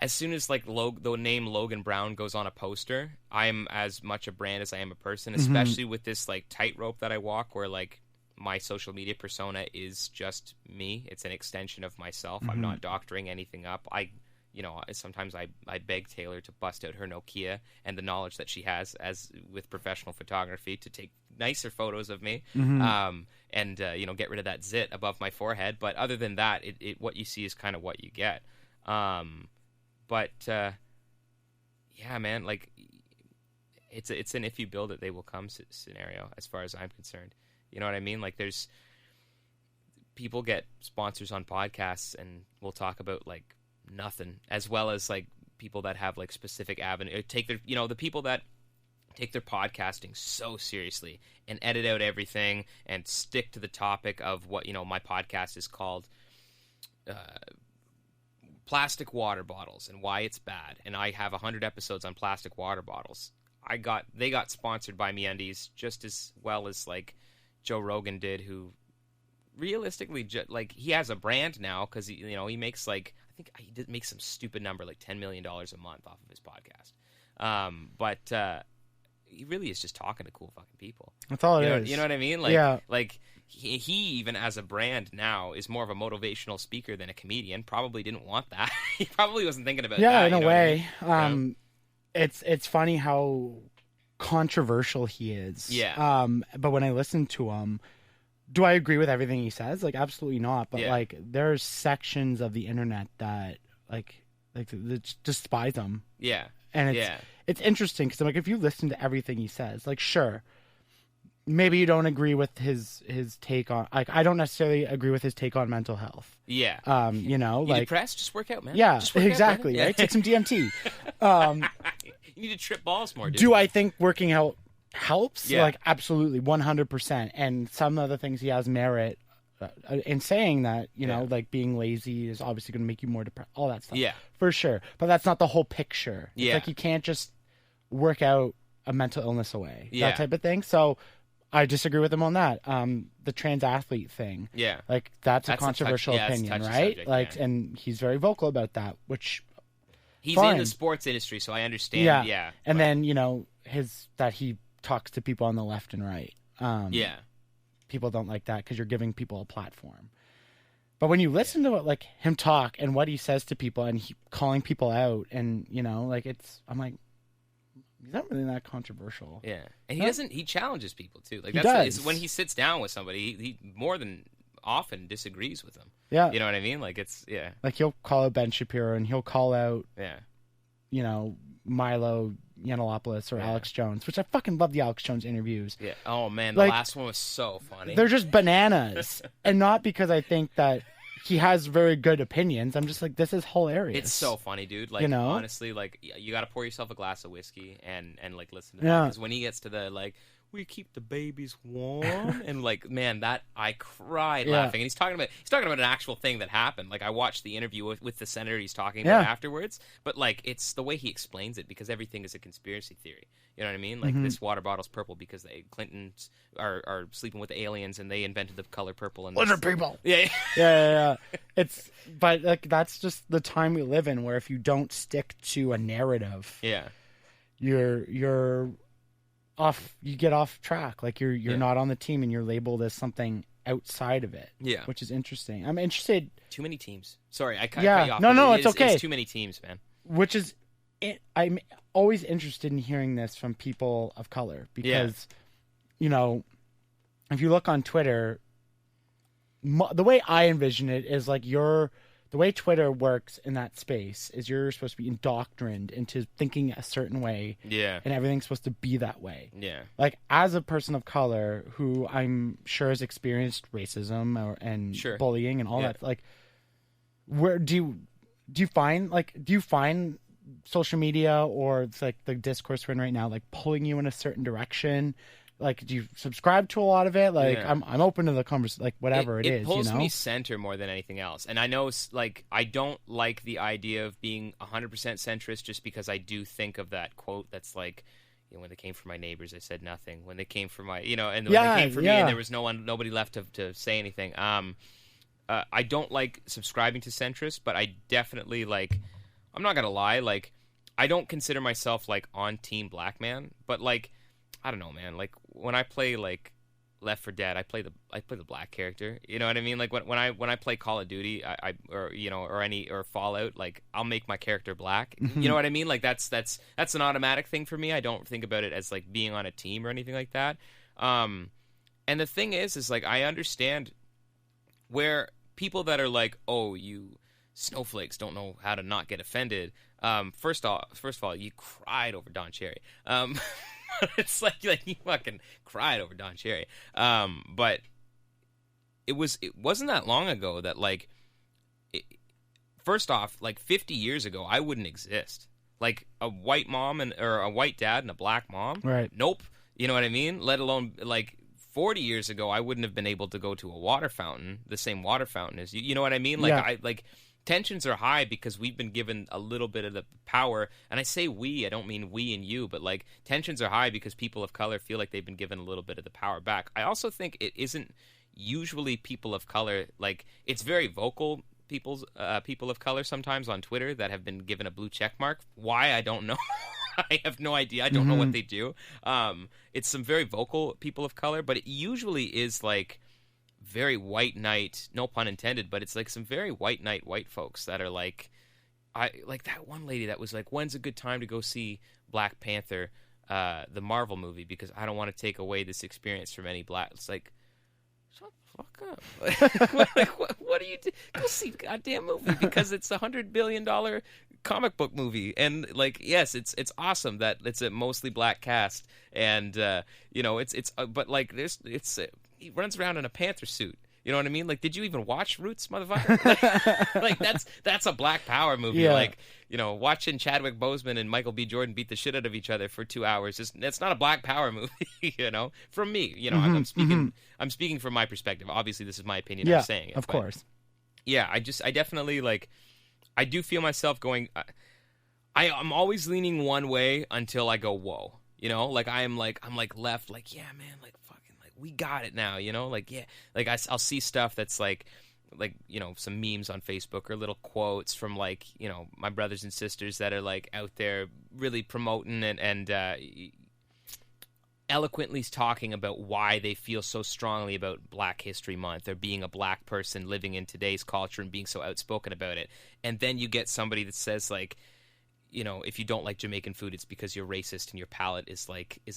the name Logan Brown goes on a poster. I am as much a brand as I am a person, especially with this, like, tightrope that I walk, where, like, my social media persona is just me. It's an extension of myself. I'm not doctoring anything up. Sometimes I beg Taylor to bust out her Nokia and the knowledge that she has as with professional photography to take nicer photos of me, and get rid of that zit above my forehead. But other than that, it what you see is kind of what you get. Yeah, man, like, it's an if you build it, they will come scenario as far as I'm concerned. You know what I mean? Like, there's people get sponsors on podcasts and we'll talk about, like, nothing, as well as, like, people that have, like, specific avenue, take their, the people that take their podcasting so seriously and edit out everything and stick to the topic of what, my podcast is called, plastic water bottles and why it's bad. And I have 100 episodes on plastic water bottles. They got sponsored by MeUndies just as well as, like, Joe Rogan did, who realistically, like, he has a brand now because he makes, like, I think he did make some stupid number, like $10 million a month off of his podcast. But he really is just talking to cool fucking people. That's all it is. You know what I mean? Like, yeah. Like, he even as a brand now is more of a motivational speaker than a comedian. Probably didn't want that. He probably wasn't thinking about that. Yeah, in a way. I mean? It's funny how controversial he is. Yeah. But when I listen to him, do I agree with everything he says? Like, absolutely not. But like, there's sections of the internet that like despise him. Yeah. And it's interesting because I'm like, if you listen to everything he says, like, sure, maybe you don't agree with his take on, like, I don't necessarily agree with his take on mental health. Yeah. You like, depressed? Just work out, man. Yeah, just work exactly. Out, right? Take some DMT. You need to trip balls more, dude. Do I think working out helps? Yeah. Like, absolutely, 100%. And some of the things he has merit in saying that, you know, Yeah. like being lazy is obviously going to make you more depressed, all that stuff. Yeah. For sure. But that's not the whole picture. It's Yeah. like you can't just work out a mental illness away. Yeah. That type of thing. So I disagree with him on that. The trans athlete thing. Yeah. Like that's a That's a controversial touchy- yeah, it's a opinion, touchy right? subject, Like, yeah. and he's very vocal about that, which He's fine. in the sports industry, so I understand. yeah. Yeah. And but- then, you know, that he talks to people on the left and right. yeah. People don't like that because you're giving people a platform. But when you listen to it, like him talk and what he says to people and he calling people out, and you know, like I'm like, he's not really that controversial. Yeah, and No. he challenges people too. Like He that's does. when he sits down with somebody, he more than often disagrees with them. Yeah, You know what I mean? Like it's like he'll call out Ben Shapiro and he'll call out, yeah. you know, Milo Yiannopoulos or Yeah. Alex Jones, which I fucking love the Alex Jones interviews. Yeah. Oh man, the Like, last one was so funny. They're just bananas, and not because I think that he has very good opinions. I'm just like, this is hilarious. It's so funny, dude. Like You know? honestly, like you got to pour yourself a glass of whiskey and like listen to Yeah. that, because when he gets to the like, we keep the babies warm, and like, man, that I cried Yeah. laughing. And he's talking about an actual thing that happened. Like I watched the interview with the senator he's talking about Yeah. afterwards, but like it's the way he explains it, because everything is a conspiracy theory. You know what I mean? Like Mm-hmm. this water bottle's purple because the Clintons are sleeping with aliens and they invented the color purple. And Lizard people. Yeah. Yeah. It's, but like that's just the time we live in, where if you don't stick to a narrative, Yeah. you're off. You get off track. Like you're Yeah. not on the team, and you're labeled as something outside of it. Yeah. which is interesting. I'm interested. Too many teams. Sorry, I Yeah. cut you off. No, but no, it it's is- okay. It's too many teams, man. Which is, I'm always interested in hearing this from people of color, because, you know, if you look on Twitter, the way I envision it is like the way Twitter works in that space is you're supposed to be indoctrined into thinking a certain way, Yeah. and everything's supposed to be that way. Yeah. Like, as a person of color who I'm sure has experienced racism and Sure. bullying and all Yeah. that, like, where do you find social media, or it's like the discourse we're in right now, like pulling you in a certain direction? Like, do you subscribe to a lot of it? Like, Yeah. I'm open to the conversation, like whatever it is, It pulls you know? me center more than anything else. And I know, like, I don't like the idea of being 100% centrist, just because I do think of that quote that's like, you know, when they came for my neighbors, I said nothing. When they came for my, you know, and when Yeah, they came for me, yeah. and there was nobody left to say anything. I don't like subscribing to centrist, but I definitely, like, I'm not gonna lie, like, I don't consider myself like on Team Black Man, but like, I don't know, man. Like when I play like Left 4 Dead, I play the black character. You know what I mean? Like when I play Call of Duty, or Fallout, like I'll make my character black. You know what I mean? Like that's an automatic thing for me. I don't think about it as like being on a team or anything like that. And the thing is like I understand where people that are like, oh, you snowflakes don't know how to not get offended. First of all, you cried over Don Cherry. It's like you fucking cried over Don Cherry. But it wasn't that long ago that like, first off, like 50 years ago, I wouldn't exist. Like a white mom or a white dad and a black mom. Right. Nope. You know what I mean? Let alone like 40 years ago, I wouldn't have been able to go to a water fountain, the same water fountain as you. You know what I mean? Like Yeah. Tensions are high because we've been given a little bit of the power. And I say we, I don't mean we and you, but like tensions are high because people of color feel like they've been given a little bit of the power back. I also think it isn't usually people of color. Like it's very vocal people of color sometimes on Twitter that have been given a blue check mark. Why? I don't know. I have no idea. I don't know what they do. It's some very vocal people of color, but it usually is like very white knight, no pun intended, but it's like some very white knight white folks that are like, I like that one lady that was like, when's a good time to go see Black Panther, the Marvel movie, because I don't want to take away this experience from any black. It's like, shut the fuck up. Like, what do you do? Go see the goddamn movie because it's $100 billion comic book movie, and like, yes, it's awesome that it's a mostly black cast, and you know, it's but like he runs around in a panther suit. You know what I mean? Like, did you even watch Roots, motherfucker? Like that's a Black Power movie. Yeah. Like, you know, watching Chadwick Boseman and Michael B. Jordan beat the shit out of each other for 2 hours. It's not a Black Power movie, you know. From me, you know, I'm speaking from my perspective. Obviously, this is my opinion. Yeah, I'm saying it, of course. Yeah, I definitely like. I do feel myself going. I'm always leaning one way until I go, whoa. You know, like I'm left, like, yeah, man, like fucking, like we got it now. You know, like yeah, like I'll see stuff that's like you know, some memes on Facebook or little quotes from like, you know, my brothers and sisters that are like out there really promoting and eloquently talking about why they feel so strongly about Black History Month or being a Black person living in today's culture and being so outspoken about it. And then you get somebody that says like, you know, if you don't like Jamaican food, it's because you're racist and your palate is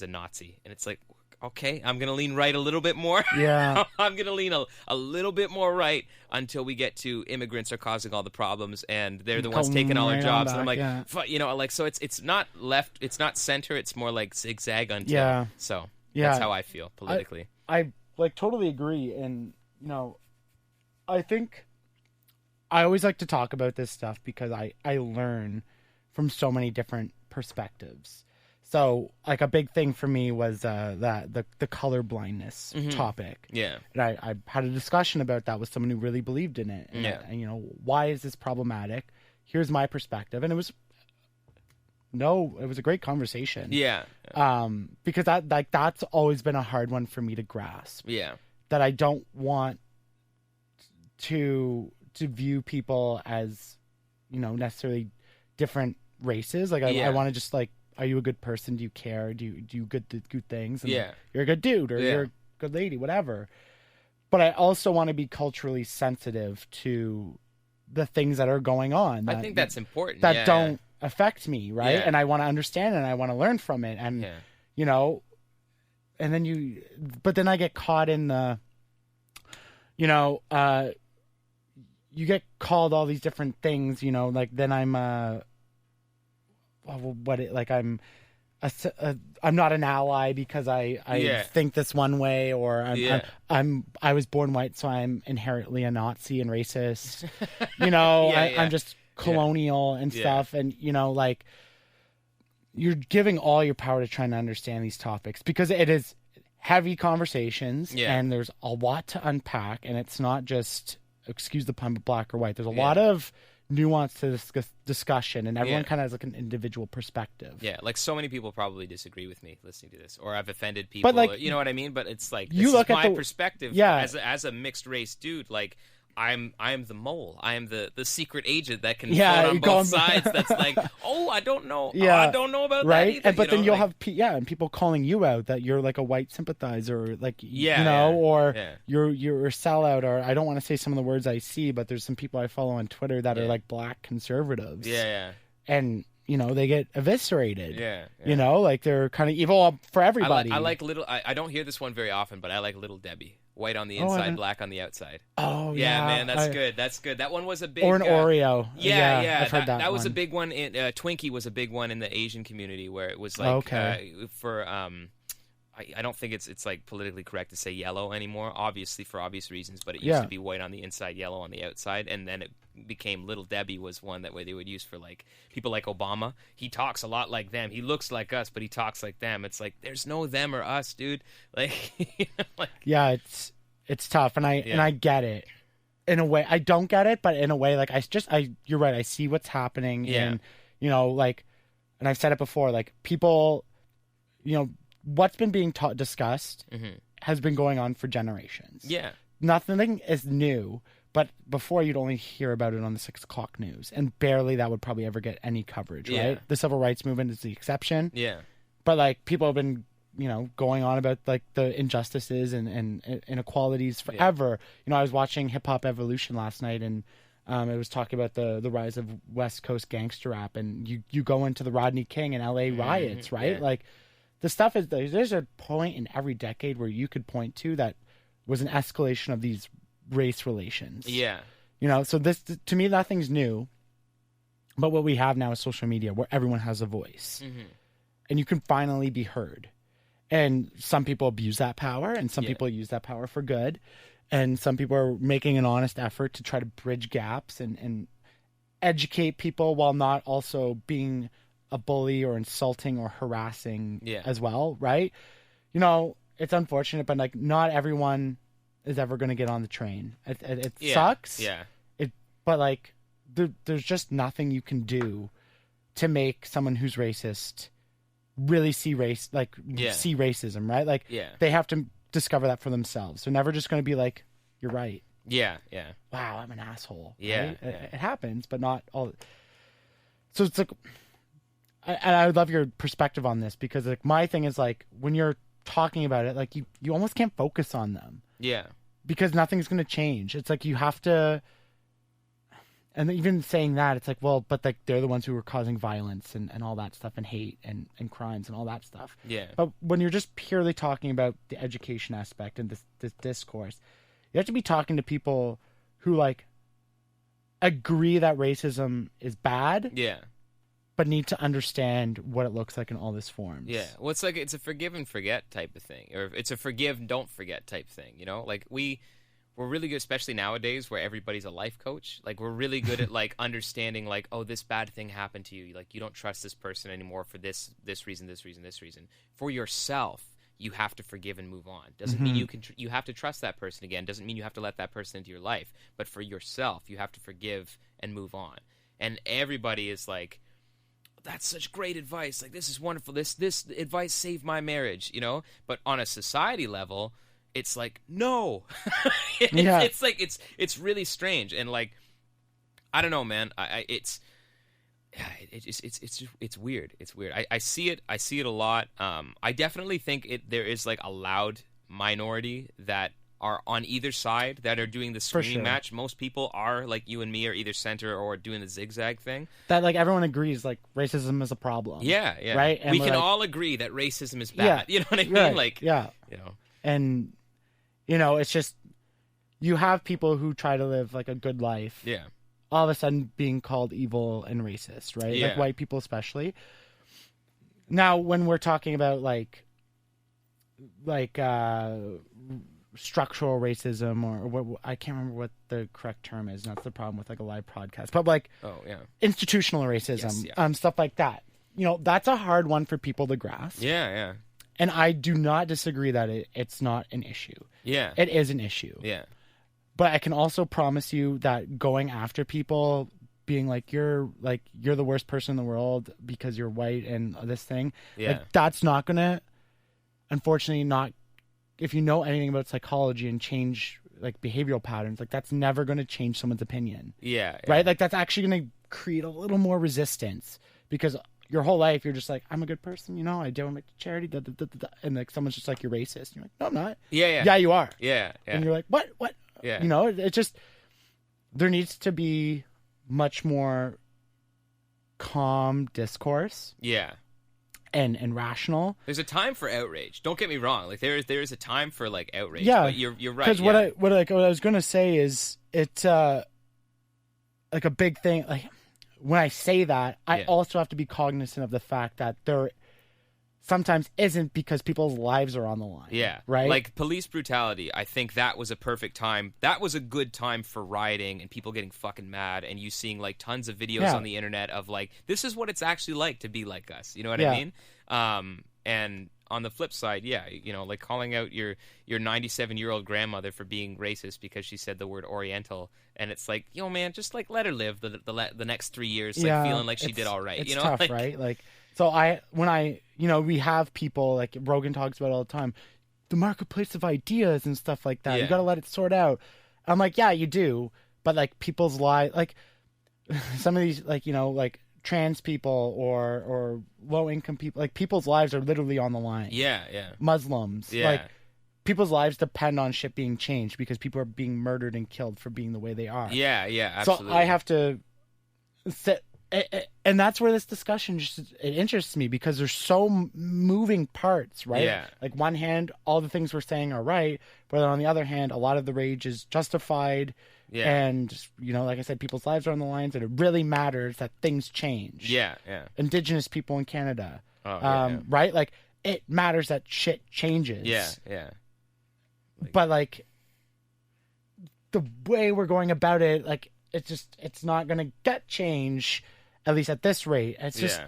a Nazi. And it's like, okay, I'm going to lean right a little bit more. Yeah. I'm going to lean a little bit more right until we get to immigrants are causing all the problems and they're the ones taking all our jobs. And I'm like, yeah. You know, like, so it's not left, it's not center, it's more like zigzag until. Yeah. So Yeah. that's how I feel politically. I like totally agree. And, you know, I think I always like to talk about this stuff because I learn from so many different perspectives. So, like, a big thing for me was the color blindness topic. Yeah. And I had a discussion about that with someone who really believed in it. And, and, you know, why is this problematic? Here's my perspective. And it was a great conversation. Yeah. Because that's always been a hard one for me to grasp. Yeah. That I don't want to view people as, you know, necessarily different races. Like, I want to just, like, are you a good person? Do you care? Do you do good things? And you're a good dude or you're a good lady, whatever. But I also want to be culturally sensitive to the things that are going on. I think that's important. That don't affect me, right? Yeah. And I want to understand it and I want to learn from it. And, you know, and then but then I get caught in the, you know, you get called all these different things, you know, like then I'm, I'm not an ally because I think this one way, or I was born white, so I'm inherently a Nazi and racist. You know, I'm just colonial and stuff, and you know, like you're giving all your power to trying to understand these topics because it is heavy conversations, and there's a lot to unpack, and it's not just, excuse the pun, but black or white. There's a lot of nuance to this discussion, and everyone kind of has like an individual perspective. Yeah, like so many people probably disagree with me listening to this, or I've offended people. But like, or, you know what I mean? But it's like you look at my perspective as a mixed race dude. Like I'm the mole. I am the secret agent that can float on both sides. That's like, oh, I don't know. Oh, I don't know about that either. And but then you'll have and people calling you out that you're like a white sympathizer, like you know, or you're a sellout, or I don't want to say some of the words I see, but there's some people I follow on Twitter that are like black conservatives. And you know, they get eviscerated. You know, like they're kind of evil for everybody. I like little. I don't hear this one very often, but I like Little Debbie. White on the inside, black on the outside. Oh, yeah. Man, that's good. That's good. That one was a big... Or an Oreo. Yeah. I've heard that was a big one. Twinkie was a big one in the Asian community where it was like... for... I don't think it's like politically correct to say yellow anymore, obviously for obvious reasons, but it used to be white on the inside, yellow on the outside, and then it became Little Debbie was one that way they would use for like people like Obama. He talks a lot like them. He looks like us, but he talks like them. It's like there's no them or us, dude. Like, you know, like it's tough, and I get it in a way. I don't get it, but in a way, like you're right. I see what's happening, and you know, like, and I've said it before, like people, you know. What's been being discussed has been going on for generations. Yeah. Nothing is new, but before you'd only hear about it on the 6 o'clock news, and barely that would probably ever get any coverage, right? The civil rights movement is the exception. Yeah. But like people have been, you know, going on about like the injustices and inequalities forever. You know, I was watching Hip Hop Evolution last night, and it was talking about the rise of West Coast gangster rap, and you go into the Rodney King and LA riots, right? Yeah. Like, the stuff is, there's a point in every decade where you could point to that was an escalation of these race relations. Yeah. You know, so this, to me, nothing's new. But what we have now is social media where everyone has a voice. And you can finally be heard. And some people abuse that power, and some people use that power for good. and some people are making an honest effort to try to bridge gaps and educate people while not also being a bully or insulting or harassing as well, right? You know, it's unfortunate, but like not everyone is ever going to get on the train. It sucks. Yeah. But like there's just nothing you can do to make someone who's racist really see see racism, right? Like they have to discover that for themselves. They're never just going to be like, you're right. Yeah. Wow, I'm an asshole. Yeah. Right? It happens, but not all. So it's like, and I would love your perspective on this, because like my thing is like when you're talking about it, like you almost can't focus on them. Yeah. Because nothing's going to change. It's like you have to. And even saying that, it's like, well, but like they're the ones who were causing violence and all that stuff, and hate and crimes and all that stuff. Yeah. But when you're just purely talking about the education aspect and this discourse, you have to be talking to people who like agree that racism is bad. Yeah. But need to understand what it looks like in all its forms. Yeah. Well, it's like it's a forgive and forget type of thing, or it's a forgive and don't forget type thing. You know, like we're really good, especially nowadays where everybody's a life coach. Like we're really good at like understanding like, oh, this bad thing happened to you. Like you don't trust this person anymore for this reason. For yourself, you have to forgive and move on. Doesn't mean you have to trust that person again. Doesn't mean you have to let that person into your life. But for yourself, you have to forgive and move on. And everybody is like, that's such great advice. Like this is wonderful. This advice saved my marriage, you know? But on a society level, it's like, no. It's like it's really strange, and like I don't know, man. It's weird. It's weird. I see it a lot. I definitely think there is like a loud minority that are on either side that are doing the screaming match. Most people are like you and me are either center or doing the zigzag thing. That like everyone agrees like racism is a problem. Yeah. Right? And we can all agree that racism is bad. You know what I mean? Right. Like you know. And you know, it's just you have people who try to live like a good life. Yeah. All of a sudden being called evil and racist, right? Yeah. Like white people especially. Now, when we're talking about like structural racism or what, I can't remember what the correct term is. And that's the problem with like a live podcast. But like institutional racism, stuff like that. You know, that's a hard one for people to grasp. Yeah. And I do not disagree that it's not an issue. Yeah. It is an issue. Yeah. But I can also promise you that going after people, being like you're the worst person in the world because you're white and this thing, like that's not gonna, unfortunately, not if you know anything about psychology and change like behavioral patterns, like that's never gonna change someone's opinion. Yeah. Right? Like that's actually gonna create a little more resistance because your whole life you're just like, I'm a good person, you know, I donate to charity, and like someone's just like, you're racist. And you're like, no, I'm not. Yeah, you are. Yeah. And you're like, what? Yeah. You know, it just, there needs to be much more calm discourse. Yeah. And rational. There's a time for outrage. Don't get me wrong. Like there is a time for like outrage. Yeah. But you're right. Because what I was gonna say is it's like a big thing. Like when I say that, I also have to be cognizant of the fact that there sometimes isn't because people's lives are on the line. Yeah. Right? Like police brutality, I think that was a perfect time. That was a good time for rioting and people getting fucking mad and you seeing like tons of videos on the internet of like, this is what it's actually like to be like us. You know what I mean? And on the flip side, you know, like calling out your 97-year-old grandmother for being racist because she said the word Oriental, and it's like, yo, man, just like let her live the next 3 years, like feeling like she did all right. It's you know, tough, like, right? Like, so we have people like Rogan talks about all the time, the marketplace of ideas and stuff like that. Yeah. You got to let it sort out. I'm like, yeah, you do, but like people's lives, like some of these, like, you know, like trans people or low income people, like people's lives are literally on the line. Yeah. Muslims, Yeah. like people's lives depend on shit being changed because people are being murdered and killed for being the way they are. Yeah, absolutely. So I have to sit, and that's where this discussion it interests me because there's so moving parts, right? Yeah. Like one hand, all the things we're saying are right, but on the other hand, a lot of the rage is justified. Yeah. And, you know, like I said, people's lives are on the lines, and it really matters that things change. Yeah. Indigenous people in Canada, yeah. right? Like, it matters that shit changes. Yeah. But, like, the way we're going about it, like, it's not going to get change, at least at this rate. It's just,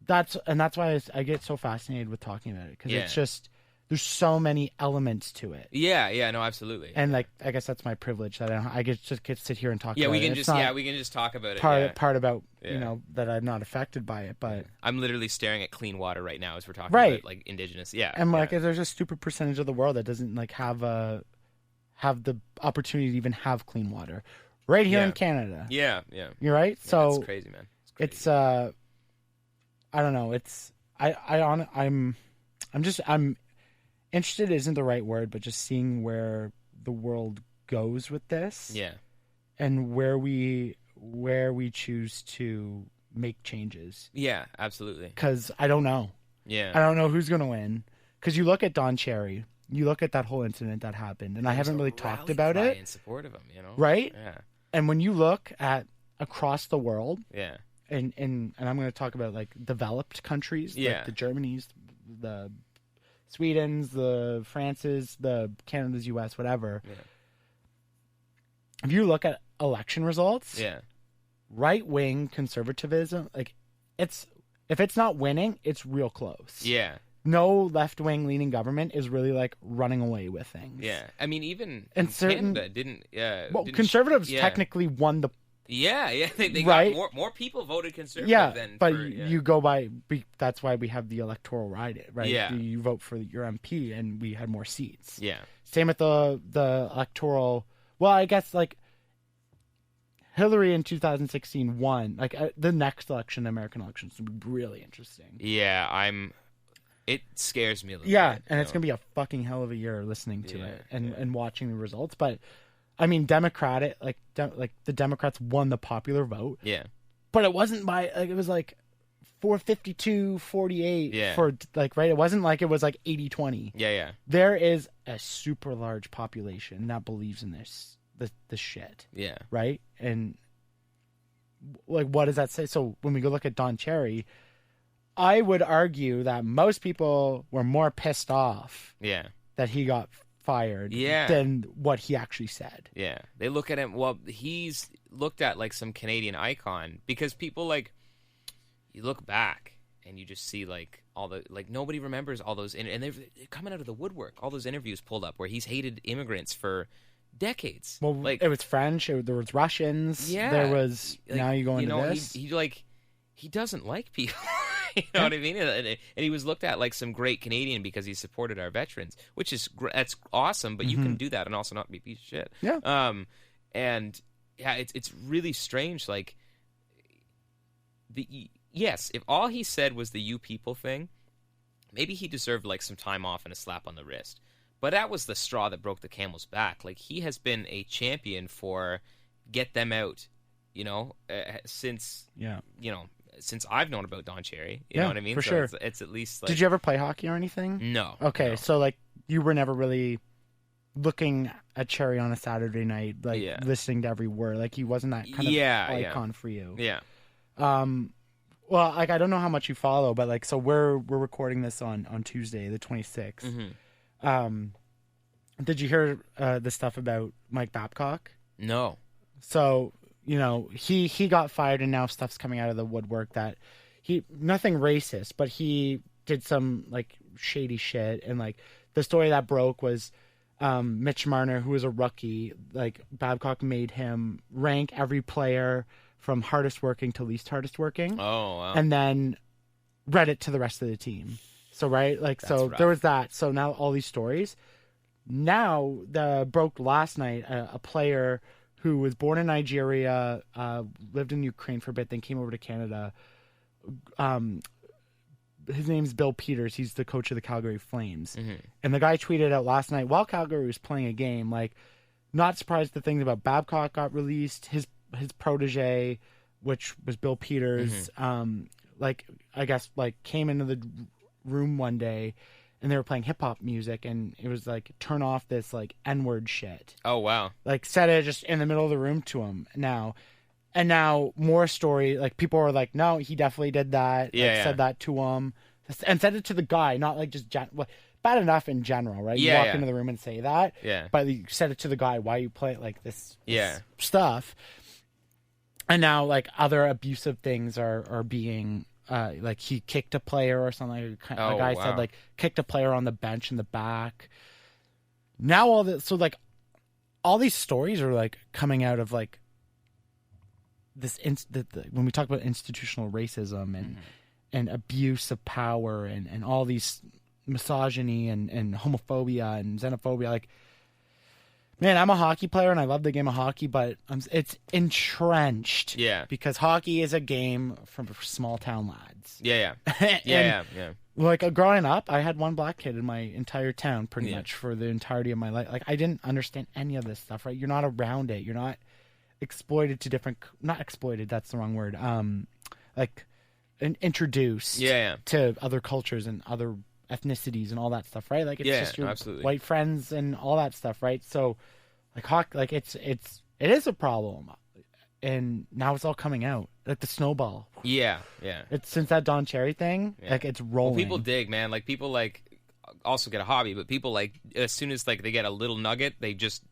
that's why I get so fascinated with talking about it, because it's just, there's so many elements to it. Yeah, no, absolutely. And like, I guess that's my privilege that I get to sit here and talk about it. We can just talk about it. Part about, you know, that I'm not affected by it, but I'm literally staring at clean water right now as we're talking about like indigenous. Yeah. And like, there's a stupid percentage of the world that doesn't like have the opportunity to even have clean water right here in Canada. Yeah. You're right. So it's crazy, man. It's I don't know. I'm interested isn't the right word, but just seeing where the world goes with this. Yeah. And where we choose to make changes. Yeah, absolutely. Because I don't know. Yeah. I don't know who's going to win. Because you look at Don Cherry, you look at that whole incident that happened, and I haven't really talked about it. In support of him, you know? Right? Yeah. And when you look at across the world, and I'm going to talk about like developed countries, like the Germanys, the Swedens, the Frances, the Canada's, US, whatever. Yeah. If you look at election results, right-wing conservatism, like if it's not winning, it's real close. Yeah. No left-wing leaning government is really like running away with things. Yeah. I mean, even in Canada didn't. Conservatives technically won the. Yeah. They got more people voted conservative. Yeah, but you go by. That's why we have the electoral right. Right. Yeah. You vote for your MP, and we had more seats. Yeah. Same with the electoral. Well, I guess like Hillary in 2016 won. Like the next election, the American elections, would be really interesting. Yeah, It scares me a little bit. And it's going to be a fucking hell of a year listening to it and watching the results. But, I mean, the Democrats won the popular vote. Yeah. But it wasn't by, like, it was like 452-48 for, like, right? It wasn't like it was like 80-20. Yeah. There is a super large population that believes in this shit. Yeah. Right? And, like, what does that say? So when we go look at Don Cherry, I would argue that most people were more pissed off that he got fired than what he actually said. Yeah. They look at him, well, he's looked at like some Canadian icon, because people like, you look back and you just see like all the, like nobody remembers all those, and they're coming out of the woodwork, all those interviews pulled up where he's hated immigrants for decades. Well, like it was French, there was Russians, there was, like, now you go into this. He doesn't like people. You know what I mean? And he was looked at like some great Canadian because he supported our veterans, which is that's awesome. But you can do that and also not be a piece of shit. Yeah. It's really strange. Like if all he said was the "you people" thing, maybe he deserved like some time off and a slap on the wrist. But that was the straw that broke the camel's back. Like, he has been a champion for get them out. Since since I've known about Don Cherry, you know what I mean? For sure. It's at least like... Did you ever play hockey or anything? No. Okay, no. So like you were never really looking at Cherry on a Saturday night, like listening to every word. Like he wasn't that kind of icon for you. Yeah. Well, like I don't know how much you follow, but like so we're recording this on Tuesday, the 26th. Mm-hmm. Did you hear the stuff about Mike Babcock? No. So, he got fired, and now stuff's coming out of the woodwork that nothing racist, but he did some like shady shit. And like the story that broke was Mitch Marner, who was a rookie, like Babcock made him rank every player from hardest working to least hardest working. Oh, wow. And then read it to the rest of the team. So, right? Like, That's so rough. there was that. So now all these stories. Now, broke last night, a player who was born in Nigeria, lived in Ukraine for a bit, then came over to Canada. His name's Bill Peters. He's the coach of the Calgary Flames. Mm-hmm. And the guy tweeted out last night, while Calgary was playing a game, like, not surprised the things about Babcock got released. His protege, which was Bill Peters, like, I guess, like, came into the room one day, and they were playing hip-hop music, and it was like, turn off this like N-word shit. Oh, wow. Like, said it just in the middle of the room to him. Now more story, like, people were like, no, he definitely did that. Said that to him, and said it to the guy, not like just bad enough in general, right? You Yeah, walk yeah. into the room and say that, Yeah. but you said it to the guy, why you play like this Yeah. stuff. And now, like, other abusive things are being, like, he kicked a player or something. A guy said, wow. like, kicked a player on the bench in the back. Now all this, so, like, all these stories are, like, coming out of, like, this, when we talk about institutional racism and abuse of power and all these misogyny and homophobia and xenophobia, like, man, I'm a hockey player and I love the game of hockey, but it's entrenched. Yeah. Because hockey is a game for small town lads. Yeah. And, Yeah. like, growing up, I had one black kid in my entire town pretty Yeah. much for the entirety of my life. Like, I didn't understand any of this stuff, right? You're not around it. You're not exploited to not exploited, that's the wrong word. Like, introduced Yeah. to other cultures and other ethnicities and all that stuff, right? Like, it's just your absolutely. white friends and all that stuff, right? So, like, hockey, like, it is a problem, and now it's all coming out, like the snowball. Yeah. It's since that Don Cherry thing, like, it's rolling. Well, people dig, man. Like, people, like, also get a hobby, but people, like, as soon as, like, they get a little nugget, they just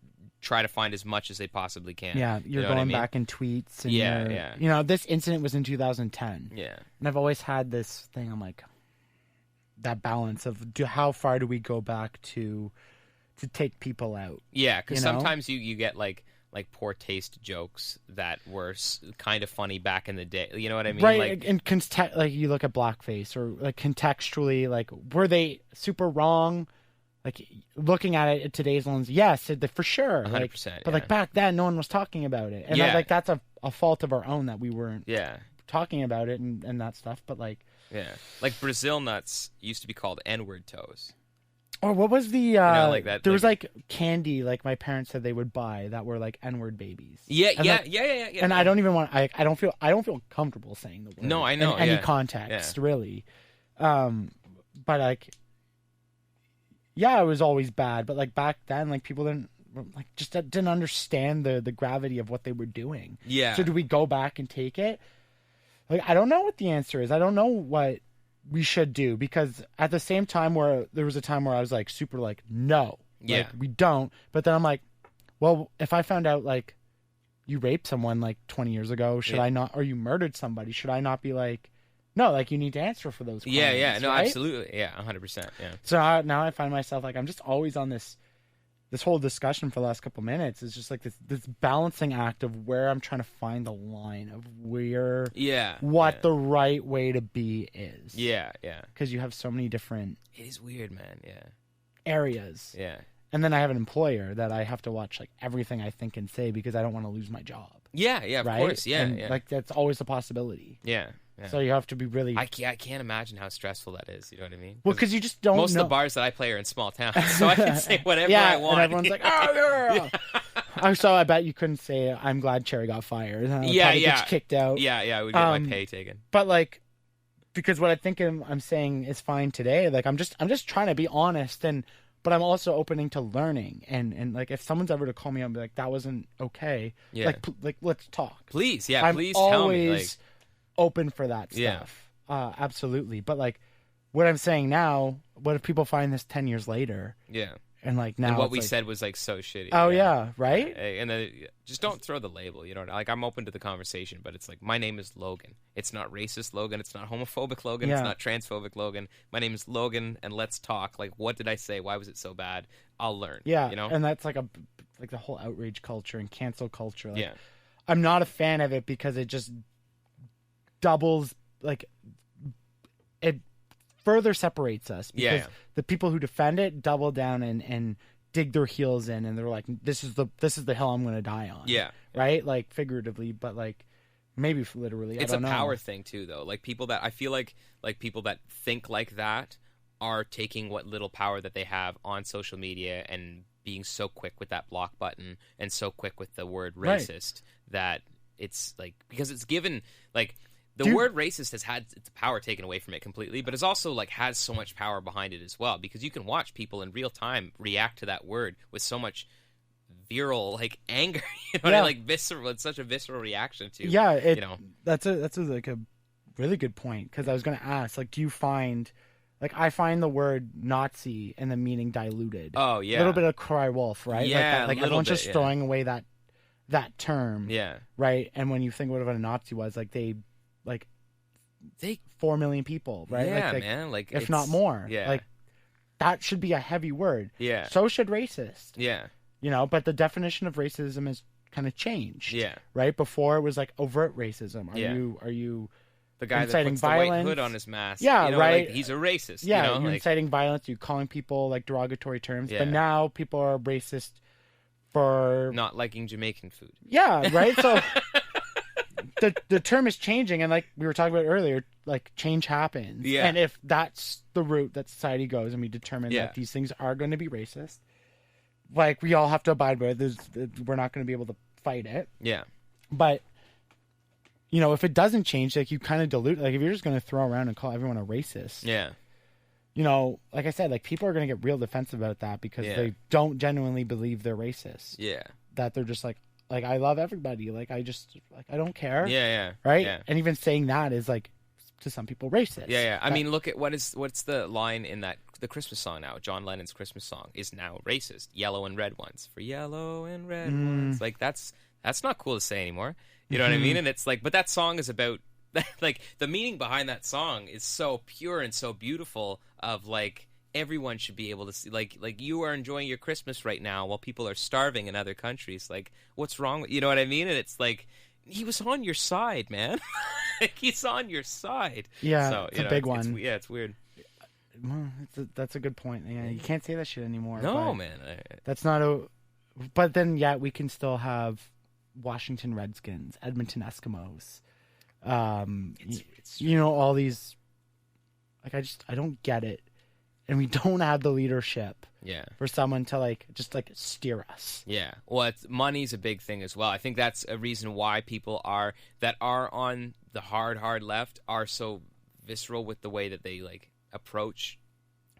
try to find as much as they possibly can. Yeah, you're You know what going I mean? back in tweets. And Yeah, you're- yeah. You know, this incident was in 2010. Yeah. And I've always had this thing, I'm like, that balance of how far do we go back to take people out? Yeah, because You know? sometimes you get, like poor taste jokes that were kind of funny back in the day. You know what I mean? Right, Like, and like, you look at blackface, or, like, contextually, like, were they super wrong? Like, looking at it at today's lens, yes, for sure. 100%, But, like, back then, no one was talking about it. And, Yeah. like, that's a fault of our own that we weren't yeah. talking about it and that stuff. But, like... Yeah. Like, Brazil nuts used to be called N-word toes. Or what was the like that, there was, like- like, candy, like, my parents said they would buy that were, like, N-word babies. Yeah, And, yeah, like, yeah. And I don't even want, I don't feel comfortable saying the word. No, I know, in any yeah. context, really. But, like, yeah, it was always bad. But, like, back then, like, people didn't understand the gravity of what they were doing. Yeah. So do we go back and take it? Like, I don't know what the answer is. I don't know what we should do, because at the same time there was a time where I was, like, super, like, no, Yeah. like, we don't. But then I'm like, well, if I found out, like, you raped someone, like, 20 years ago, should I not, or you murdered somebody, should I not be like, no, like, you need to answer for those crimes? Yeah, no, right? absolutely. Yeah, 100%. Yeah. So now I find myself, like, I'm just always on this whole discussion for the last couple minutes is just, like, this balancing act of where I'm trying to find the line of where what the right way to be is. Yeah. Because you have so many different It is weird, man. Yeah. areas. Yeah. And then I have an employer that I have to watch, like, everything I think and say, because I don't want to lose my job. Yeah, of right? course. Yeah, and, yeah. like, that's always a possibility. Yeah. So you have to be really... I can't imagine how stressful that is. You know what I mean? Well, because you just don't Most know. of the bars that I play are in small towns, so I can say whatever yeah, I want. and everyone's like, oh, yeah. So I bet you couldn't say, I'm glad Cherry got fired. Yeah. Gets kicked out. Yeah, I would get my pay taken. But, like, because what I think I'm saying is fine today. Like, I'm just trying to be honest, but I'm also opening to learning. And like, if someone's ever to call me up and be like, that wasn't okay. Yeah. Like, let's talk. Please, I'm please always tell me. Like, open for that stuff. Yeah. Absolutely. But, like, what I'm saying now, what if people find this 10 years later? yeah. And, like, now And what it's we like, said was, like, so shitty. oh, yeah, right? And then just don't throw the label. You know, like, I'm open to the conversation, but it's like, my name is Logan. It's not racist Logan. It's not homophobic Logan. Yeah. It's not transphobic Logan. My name is Logan, and let's talk. Like, what did I say? Why was it so bad? I'll learn. Yeah. You know? And that's like the whole outrage culture and cancel culture. Like, Yeah. I'm not a fan of it because it just doubles, like, it further separates us, because Yeah. the people who defend it double down and dig their heels in, and they're like, this is the hill I'm going to die on. Yeah. Right? Like, figuratively, but, like, maybe literally. It's I a don't know. power thing too, though. Like, people that I feel like people that think like that are taking what little power that they have on social media and being so quick with that block button and so quick with the word racist that it's like, because it's given, like, the word racist has had its power taken away from it completely, but it's also, like, has so much power behind it as well, because you can watch people in real time react to that word with so much virile, like, anger, you know, like, visceral. It's such a visceral reaction to. Yeah, you know, that's like a really good point, because I was going to ask, like, do you find, Like, I find the word Nazi and the meaning diluted. Oh, yeah. A little bit of cry wolf, right? Yeah, like everyone's just throwing away that term. Yeah. Right? And when you think what a Nazi was, they 4 million people, right? Yeah, like, man. Like, if not more. Yeah. Like, that should be a heavy word. Yeah. So should racist. Yeah. You know, but the definition of racism has kind of changed. Yeah. Right? Before it was like overt racism. Are Yeah. you the guy that inciting puts violence? the white hood on his mask? Yeah, you know, right. Like, he's a racist. Yeah, you know? you're Like, inciting violence, you're calling people like derogatory terms. Yeah. But now people are racist for not liking Jamaican food. Yeah, right? So the term is changing, and like we were talking about earlier, like change happens. Yeah. And if that's the route that society goes and we determine Yeah. that these things are going to be racist, like we all have to abide by it. We're not going to be able to fight it. Yeah. But you know, if it doesn't change, like you kind of dilute, like if you're just going to throw around and call everyone a racist, Yeah. you know, like I said, like people are going to get real defensive about that because Yeah. they don't genuinely believe they're racist. Yeah. That they're just like I love everybody. Like I don't care. Yeah. Yeah. Right. Yeah. And even saying that is like to some people racist. Yeah, yeah. I mean, look at what's the line in the Christmas song now? John Lennon's Christmas song is now racist. Yellow and red ones for yellow and red ones. Like that's not cool to say anymore. You know what I mean? And it's like, but that song is about like the meaning behind that song is so pure and so beautiful. Of like everyone should be able to see, like you are enjoying your Christmas right now while people are starving in other countries. Like, what's wrong with, you know what I mean? And it's like, he was on your side, man. Like, he's on your side. Yeah, so, it's a big one. It's weird. Well, that's a good point. Yeah, you can't say that shit anymore. No, but man. That's not a. But then, yeah, we can still have Washington Redskins, Edmonton Eskimos. You know, all these. Like, I don't get it, and we don't have the leadership. Yeah. For someone to just steer us. Yeah. Well, money's a big thing as well. I think that's a reason why people that are on the hard left are so visceral with the way that they approach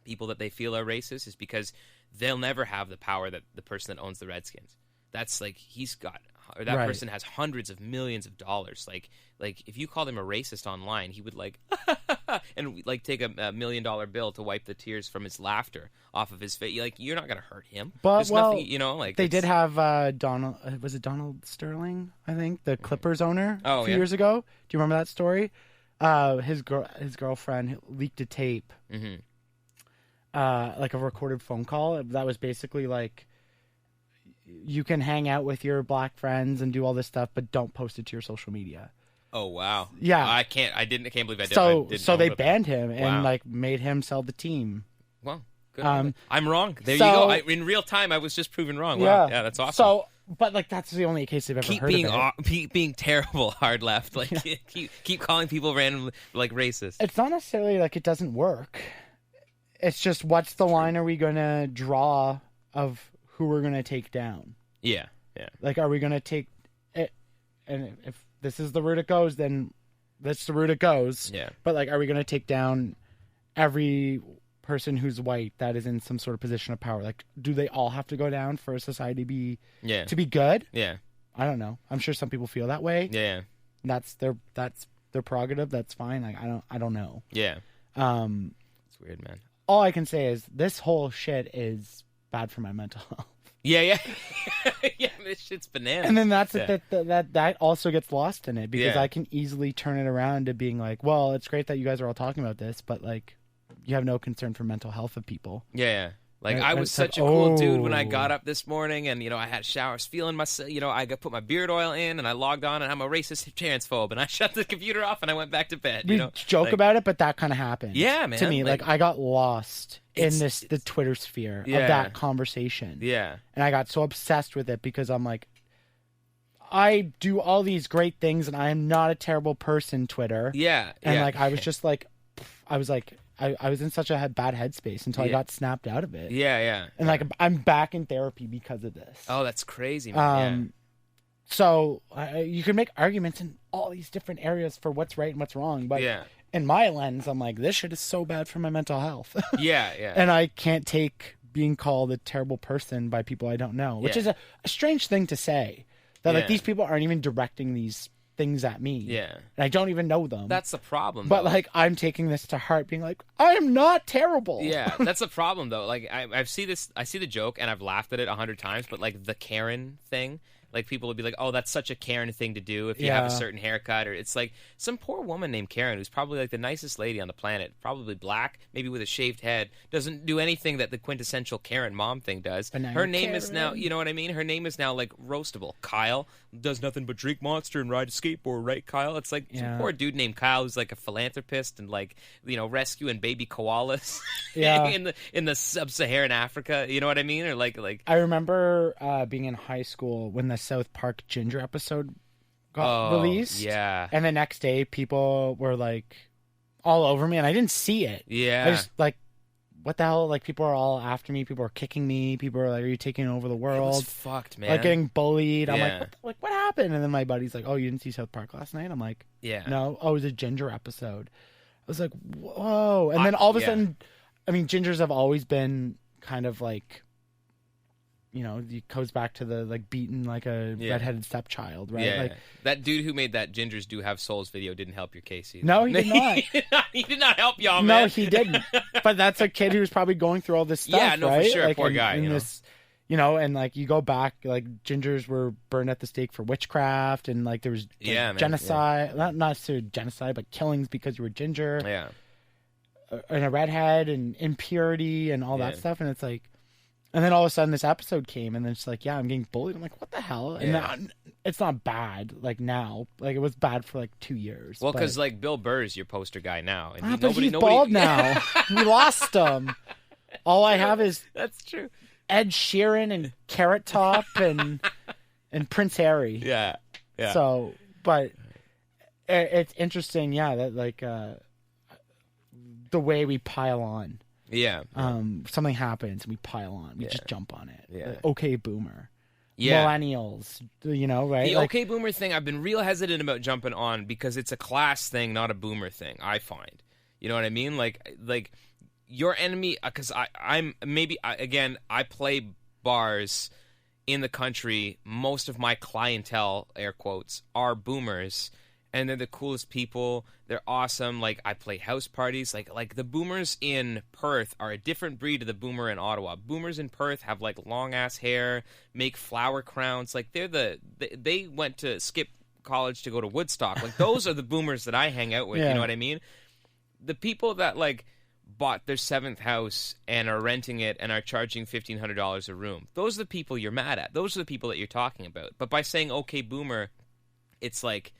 people that they feel are racist, is because they'll never have the power that the person that owns the Redskins. That's he's got, or that person has hundreds of millions of dollars. Like if you called him a racist online, he would and take a $1 million bill to wipe the tears from his laughter off of his face. You're not going to hurt him. But there's nothing, they did have Donald. Was it Donald Sterling? I think the Clippers owner a few years ago. Do you remember that story? His girlfriend leaked a tape, a recorded phone call that was basically you can hang out with your black friends and do all this stuff, but don't post it to your social media. Oh wow! Yeah, I can't believe I did. So they banned him and Wow. made him sell the team. Well, good. I'm wrong. There you go. In real time, I was just proven wrong. Wow. Yeah, that's awesome. So, but that's the only case I've ever keep heard being of it. keep being terrible, hard left. Keep calling people randomly racist. It's not necessarily it doesn't work. It's just, what's the line are we going to draw of who we're going to take down? Yeah. Are we going to take it? And if this is the route it goes, then that's the route it goes. Yeah. But are we going to take down every person who's white that is in some sort of position of power? Do they all have to go down for a society to be good? Yeah. I don't know. I'm sure some people feel that way. Yeah. That's their prerogative. That's fine. I don't know. Yeah. It's weird, man. All I can say is this whole shit is bad for my mental health. Yeah. Yeah, this shit's bananas. And then that also gets lost in it, because Yeah. I can easily turn it around to being well, it's great that you guys are all talking about this, but you have no concern for mental health of people. Yeah. I was such a cool dude when I got up this morning, and I had showers, feeling myself. I put my beard oil in, and I logged on, and I'm a racist transphobe, and I shut the computer off, and I went back to bed. We joke about it, but that kind of happened. Yeah, man. To me, I got lost in the Twitter sphere of that conversation. Yeah. And I got so obsessed with it because I'm I do all these great things, and I am not a terrible person, Twitter. Yeah. And yeah. I was just I was in such a bad headspace until I got snapped out of it. Yeah. And I'm back in therapy because of this. Oh, that's crazy, man. So you can make arguments in all these different areas for what's right and what's wrong, but in my lens, I'm this shit is so bad for my mental health. Yeah. And I can't take being called a terrible person by people I don't know, which is a strange thing to say. That these people aren't even directing these things at me. Yeah. And I don't even know them. That's the problem. But though. like, I'm taking this to heart, being like, I am not terrible. Yeah, that's the problem though. Like I see the joke and I've laughed at it 100 times, but like the Karen thing, like people would be like, oh, that's such a Karen thing to do if you have a certain haircut, or it's like some poor woman named Karen who's probably like the nicest lady on the planet, probably black, maybe with a shaved head, doesn't do anything that the quintessential Karen mom thing does. Her name is now, you know what I mean? Her name is now like roastable. Kyle does nothing but drink Monster and ride a skateboard, right, Kyle? It's like some poor dude named Kyle who's like a philanthropist and like, you know, rescuing baby koalas in the sub-Saharan Africa. You know what I mean? Or like I remember being in high school when the South Park Ginger episode got released. Yeah. And the next day, people were like all over me, and I didn't see it. Yeah. I just like, what the hell? Like, people are all after me. People are kicking me. People are like, "Are you taking over the world?" It was fucked, man. Like getting bullied. I'm like, what happened? And then my buddy's like, "Oh, you didn't see South Park last night?" I'm like, yeah. No. Oh, it was a Ginger episode. I was like, whoa. And then all of a sudden, I mean, Gingers have always been kind of like, you know, it goes back to the like beaten like a redheaded stepchild, right? Yeah. Like that dude who made that Gingers Do Have Souls video didn't help your case either. No, he did not. He did not help y'all, man. No, he didn't. But that's a kid who's probably going through all this stuff, yeah, no, right? for sure. Like, Poor guy, you know? This, you know, and like you go back, like Gingers were burned at the stake for witchcraft, and like there was genocide, not necessarily genocide, but killings because you were ginger. Yeah. And a redhead and impurity and all that stuff, and it's like, and then all of a sudden this episode came, and then it's like, I'm getting bullied. I'm like, what the hell? And now, it's not bad like now, like it was bad for like 2 years. Well, because like Bill Burr's your poster guy now, and but he's bald now. We lost him. All I have is that's true. Ed Sheeran and Carrot Top and Prince Harry. Yeah. So, but it's interesting, that like the way we pile on. Yeah. Something happens and we pile on. We just jump on it. Yeah. Okay, boomer. Yeah. Millennials, you know, right? The like, okay boomer thing, I've been real hesitant about jumping on because it's a class thing, not a boomer thing, I find. You know what I mean? Like your enemy, because I play bars in the country. Most of my clientele, air quotes, are boomers. And they're the coolest people. They're awesome. Like, I play house parties. Like the boomers in Perth are a different breed of the boomer in Ottawa. Boomers in Perth have like long ass hair, make flower crowns. Like they went to skip college to go to Woodstock. Like those are the boomers that I hang out with. You know what I mean? The people that like bought their 7th house and are renting it and are charging $1,500 a room. Those are the people you're mad at. Those are the people that you're talking about. But by saying okay boomer, it's like,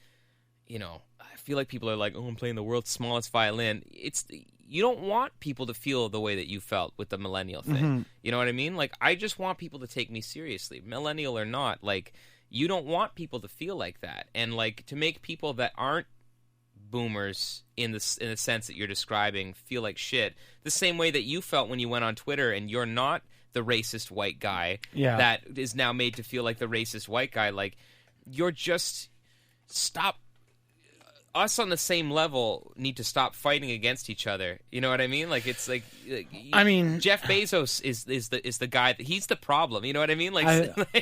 you know, I feel like people are like, oh, I'm playing the world's smallest violin. You don't want people to feel the way that you felt with the millennial thing. Mm-hmm. You know what I mean? Like, I just want people to take me seriously, millennial or not. Like, you don't want people to feel like that, and like to make people that aren't boomers in the sense that you're describing feel like shit. The same way that you felt when you went on Twitter and you're not the racist white guy that is now made to feel like the racist white guy. Like, you're just stop. Us on the same level need to stop fighting against each other. You know what I mean? Like it's like I mean, Jeff Bezos is the guy that he's the problem. You know what I mean? Like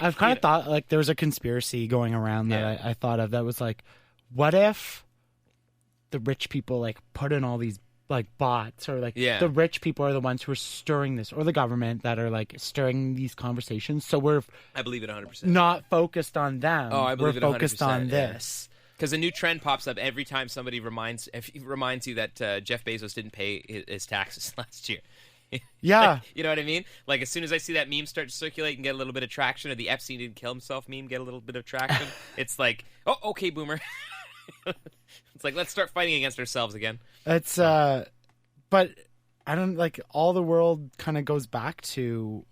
I've kind of thought like there was a conspiracy going around that I thought of that was like, what if the rich people like put in all these like bots, or like the rich people are the ones who are stirring this, or the government that are like stirring these conversations. So I believe it 100%. Not focused on them. Oh, I believe it 100%. We're focused on this. Because a new trend pops up every time somebody reminds you that Jeff Bezos didn't pay his taxes last year. Yeah. Like, you know what I mean? Like, as soon as I see that meme start to circulate and get a little bit of traction, or the Epstein didn't kill himself meme get a little bit of traction, it's like, oh, okay, boomer. It's like, let's start fighting against ourselves again. It's, but I don't, like, all the world kind of goes back to,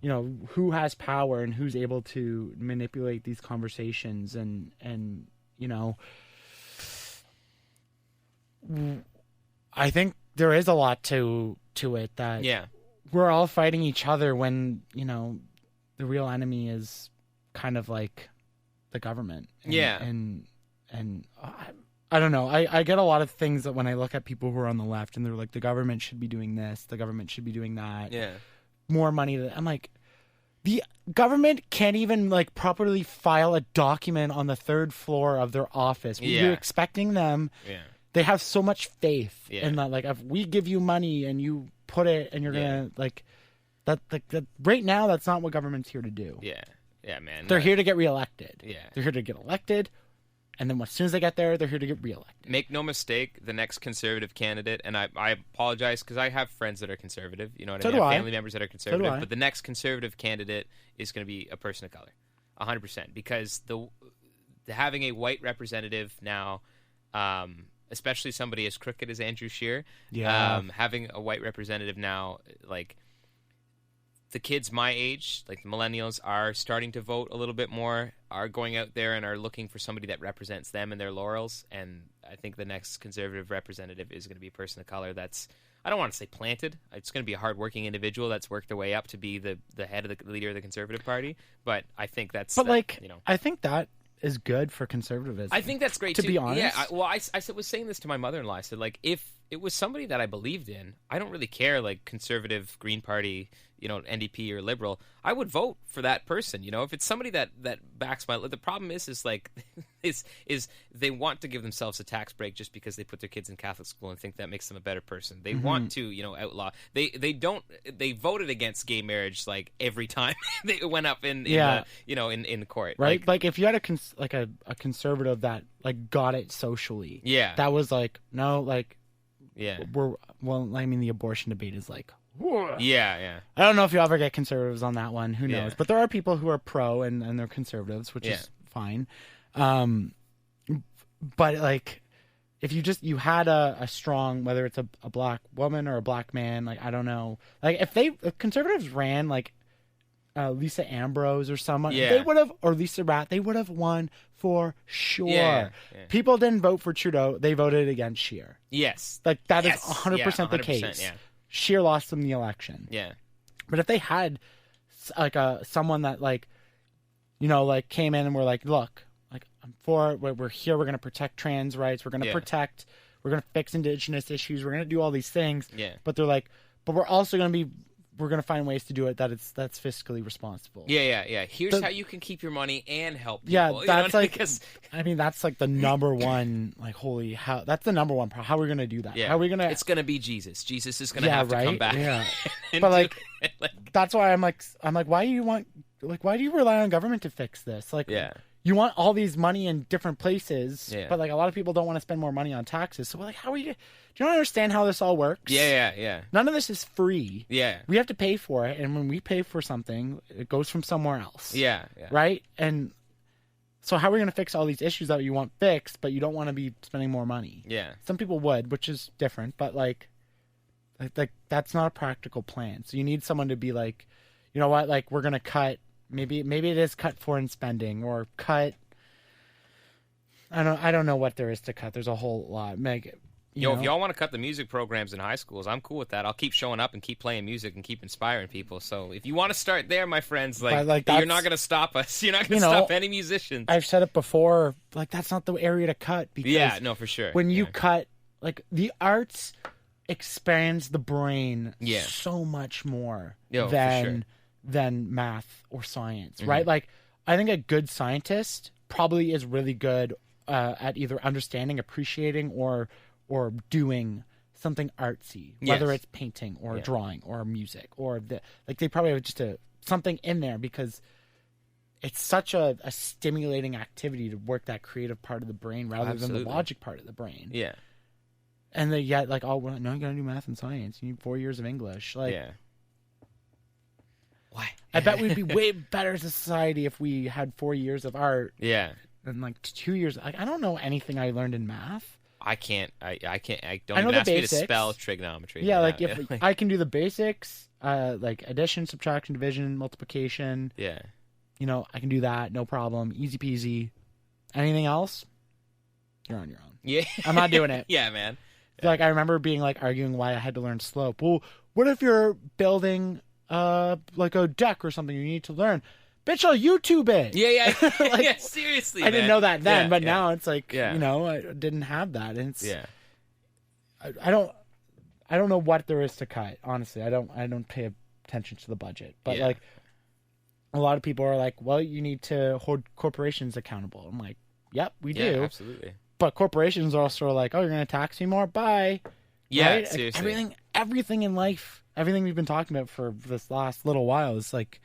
you know, who has power and who's able to manipulate these conversations, and you know, I think there is a lot to it that we're all fighting each other when, you know, the real enemy is kind of like the government. And I don't know. I get a lot of things that when I look at people who are on the left and they're like, the government should be doing this, the government should be doing that. Yeah. More money. I'm like, The government can't even like properly file a document on the 3rd floor of their office. You're expecting them. Yeah. They have so much faith in that. Like, if we give you money and you put it, and you're gonna like that. Right now, that's not what government's here to do. Yeah. Yeah, man. They're here to get reelected. Yeah. They're here to get elected. And then as soon as they get there, they're here to get reelected. Make no mistake, the next conservative candidate, and I apologize because I have friends that are conservative. You know what I mean? I have family members that are conservative. But the next conservative candidate is going to be a person of color, 100%. Because having a white representative now, especially somebody as crooked as Andrew Scheer, having a white representative now, like, the kids my age, like the millennials, are starting to vote a little bit more, are going out there and are looking for somebody that represents them and their laurels. And I think the next conservative representative is going to be a person of color that's, I don't want to say planted. It's going to be a hardworking individual that's worked their way up to be the head of the leader of the Conservative Party. But I think that's... But, I think that is good for conservatism. I think that's great, to too. be honest. Yeah, I was saying this to my mother-in-law. I said, like, if it was somebody that I believed in, I don't really care, like, conservative, Green Party, NDP or Liberal, I would vote for that person. If it's somebody that backs the problem is like, is they want to give themselves a tax break just because they put their kids in Catholic school and think that makes them a better person. They want to, outlaw. They voted against gay marriage, like, every time they went up in court. Right? Like if you had a conservative that, like, got it socially. Yeah. That was like, no, like, yeah. The abortion debate is like, whoa. Yeah. I don't know if you'll ever get conservatives on that one. Who knows? But there are people who are pro and they're conservatives, which is fine. But, like, if you had a strong, whether it's a black woman or a black man, like, I don't know. Like, if conservatives ran, like, Lisa Ambrose or someone, they would have, or Lisa Ratt, they would have won for sure. Yeah. People didn't vote for Trudeau. They voted against Scheer. Yes. Like, that is 100% the case. Yeah. Scheer lost them the election. Yeah. But if they had, like, someone that, like, came in and were like, look, like, I'm for it. We're here. We're going to protect trans rights. We're going to we're going to fix Indigenous issues. We're going to do all these things. Yeah. But they're like, but we're also going to we're going to find ways to do it that's fiscally responsible. Yeah. Here's how you can keep your money and help people. Yeah, that's that's like the number one, like, that's the number one problem. How are we going to do that? Yeah. How are we going to... It's going to be Jesus. Jesus is going to have to come back. Yeah. But, like, that's why I'm like, why do you rely on government to fix this? Like, you want all these money in different places, but, like, a lot of people don't want to spend more money on taxes. So, like, how are you... Do you not understand how this all works? Yeah. None of this is free. Yeah. We have to pay for it, and when we pay for something, it goes from somewhere else. Yeah. Right? And so how are we going to fix all these issues that you want fixed, but you don't want to be spending more money? Yeah. Some people would, which is different, but, like that's not a practical plan. So you need someone to be like, you know what, like, we're going to cut, maybe it is cut foreign spending, or cut, I don't know what there is to cut. There's a whole lot. If y'all want to cut the music programs in high schools, I'm cool with that. I'll keep showing up and keep playing music and keep inspiring people. So if you want to start there, my friends, like you're not going to stop us. You're not going to stop any musicians. I've said it before, like, that's not the area to cut. Because for sure. When you cut, like, the arts expands the brain so much more than math or science, right? Like, I think a good scientist probably is really good at either understanding, appreciating, or doing something artsy, whether it's painting or drawing or music, or they probably have just something in there, because it's such a stimulating activity to work that creative part of the brain rather than the logic part of the brain. Yeah. And they no, you gotta do math and science. You need 4 years of English. Like, why? I bet we'd be way better as a society if we had 4 years of art. Yeah. And, like, 2 years. Like, I don't know anything I learned in math. I can't. I don't even ask me to spell trigonometry. Yeah, like, if I can do the basics, like addition, subtraction, division, multiplication. Yeah. I can do that, no problem, easy peasy. Anything else, you're on your own. Yeah. I'm not doing it. Yeah, man. Like, I remember being, like, arguing why I had to learn slope. Well, what if you're building like a deck or something you need to learn? Bitch, I'll YouTube it. Yeah. Like, seriously, I didn't know that then, but now it's like, I didn't have that. And it's, I don't know what there is to cut. Honestly, I don't pay attention to the budget, but like, a lot of people are like, well, you need to hold corporations accountable. I'm like, yep, we do. Yeah, absolutely. But corporations are also like, oh, you're going to tax me more? Bye. Yeah, right? seriously. Everything in life, everything we've been talking about for this last little while is like,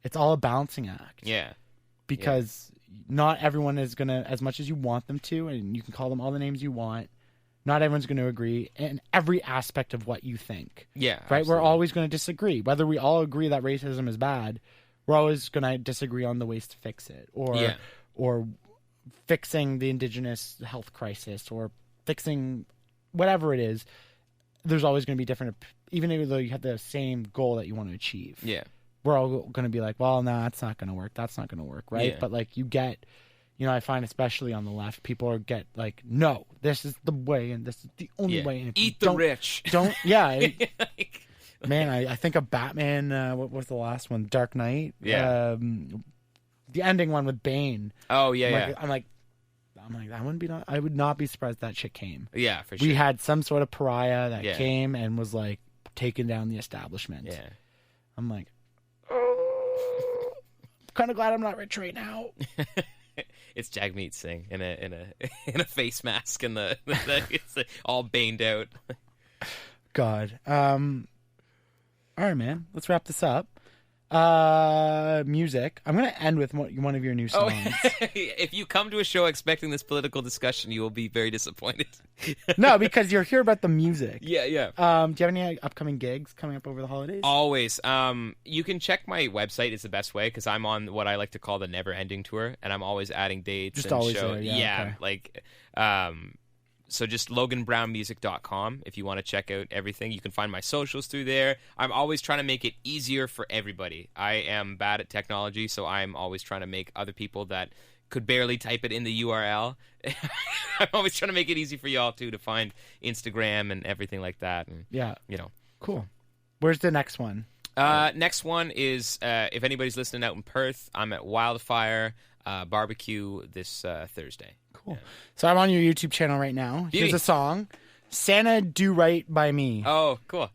it's all a balancing act. Yeah. Because not everyone is going to, as much as you want them to, and you can call them all the names you want, not everyone's going to agree in every aspect of what you think. Yeah. Right? Absolutely. We're always going to disagree. Whether we all agree that racism is bad, we're always going to disagree on the ways to fix it. Or fixing the indigenous health crisis, or fixing whatever it is. There's always going to be different, even though you have the same goal that you want to achieve. Yeah. We're all going to be like, well, no, that's not going to work. That's not going to work, right? Yeah. But like you get, I find especially on the left, people get like, no, this is the way, and this is the only way. And if eat the rich. Man, I think of Batman. What was the last one? Dark Knight. Yeah. The ending one with Bane. Oh yeah, I'm like, I would not be surprised that shit came. Yeah, for sure. We had some sort of pariah that came and was like taking down the establishment. Yeah. I'm like, oh, I'm kind of glad I'm not rich right now. It's Jagmeet Singh in a face mask and it's all baned out. God. All right, man. Let's wrap this up. Music. I'm going to end with one of your new songs. If you come to a show expecting this political discussion, you will be very disappointed. No, because you're here about the music. Yeah. Do you have any upcoming gigs coming up over the holidays? Always. You can check my website. It's the best way because I'm on what I like to call the never-ending tour, and I'm always adding dates. Just and always show. there, yeah. Okay. So just loganbrownmusic.com if you want to check out everything. You can find my socials through there. I'm always trying to make it easier for everybody. I am bad at technology, so I'm always trying to make other people that could barely type it in the URL. I'm always trying to make it easy for y'all, too, to find Instagram and everything like that. And, Cool. Where's the next one? Next one is, if anybody's listening out in Perth, I'm at Wildfire Barbecue this Thursday. Cool. So I'm on your YouTube channel right now. Beauty. Here's a song, Santa Do Right by Me. Oh, cool.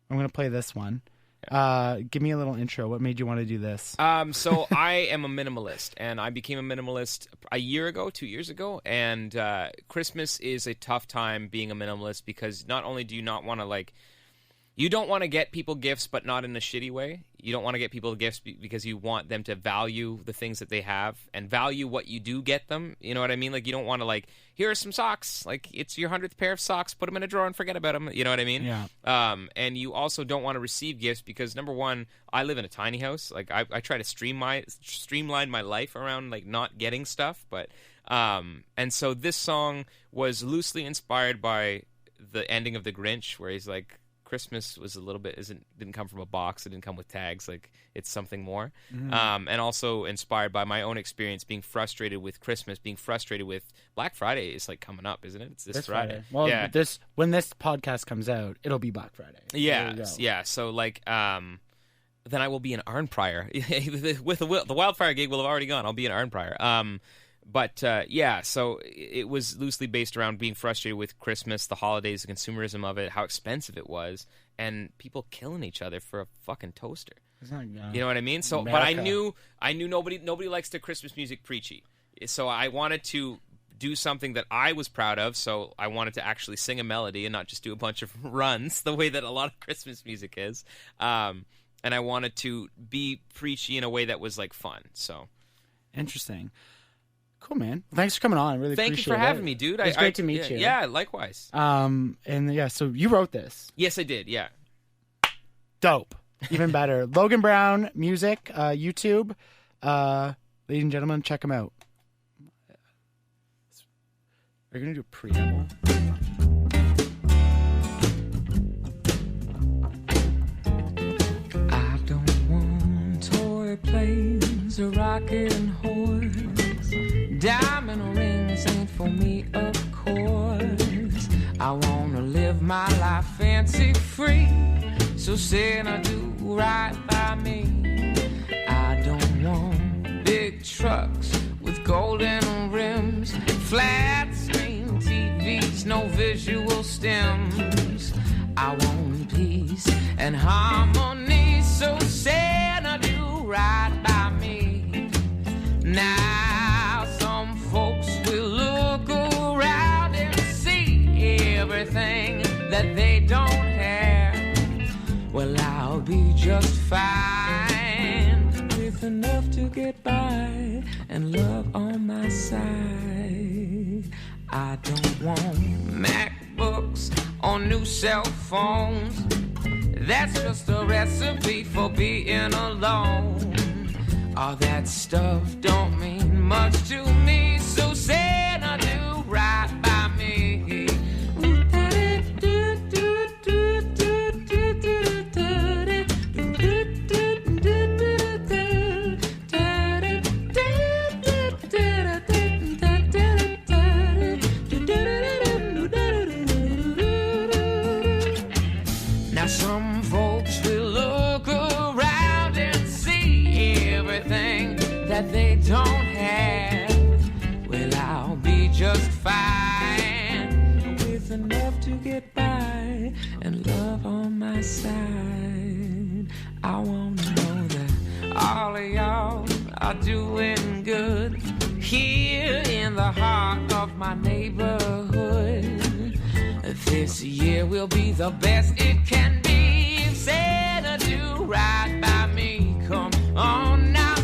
I'm going to play this one. Give me a little intro. What made you want to do this? So I am a minimalist, and I became a minimalist a year ago, 2 years ago, and Christmas is a tough time being a minimalist because not only do you not want to, you don't want to get people gifts, but not in a shitty way. You don't want to get people gifts because you want them to value the things that they have and value what you do get them. You know what I mean? You don't want to, here are some socks. It's your 100th pair of socks. Put them in a drawer and forget about them. You know what I mean? Yeah. And you also don't want to receive gifts because, number one, I live in a tiny house. I try to streamline my life around, not getting stuff. But and so this song was loosely inspired by the ending of The Grinch, where he's like, Christmas was a little bit didn't come from a box. It didn't come with tags. It's something more. Mm-hmm. And also inspired by my own experience being frustrated with Christmas, being frustrated with Black Friday is coming up, isn't it? It's this Friday. Well, yeah. when this podcast comes out, it'll be Black Friday. Yeah, yeah. So then I will be in Arnprior with the Wildfire gig will have already gone. I'll be in Arnprior. So it was loosely based around being frustrated with Christmas, the holidays, the consumerism of it, how expensive it was, and people killing each other for a fucking toaster. You know what I mean? So, America. But I knew nobody likes the Christmas music preachy. So I wanted to do something that I was proud of. So I wanted to actually sing a melody and not just do a bunch of runs the way that a lot of Christmas music is. And I wanted to be preachy in a way that was fun. So interesting. Cool, man. Thanks for coming on. I really appreciate it. Thank you for having me, dude. It's great to meet you. Yeah, likewise. So you wrote this. Yes, I did. Yeah. Dope. Even better. Logan Brown Music, YouTube. Ladies and gentlemen, check him out. Are you going to do a preamble? I don't want toy planes or rocking horse. Diamond rings ain't for me, of course. I wanna live my life fancy free, so Santa do right by me. I don't want big trucks with golden rims, flat screen TVs, no visual stems. I want peace and harmony, so Santa do right by me. Now some folks will look around and see everything that they don't have. Well, I'll be just fine with enough to get by and love on my side. I don't want MacBooks or new cell phones. That's just a recipe for being alone. All that stuff don't mean much to me, so Santa, do right by me. Now some folks will look around and see everything that they don't have. Well, I'll be just fine with enough to get by and love on my side. I want to know that all of y'all are doing good here in the heart of my neighborhood. This year will be the best it can be. If Santa do right by me, come on now.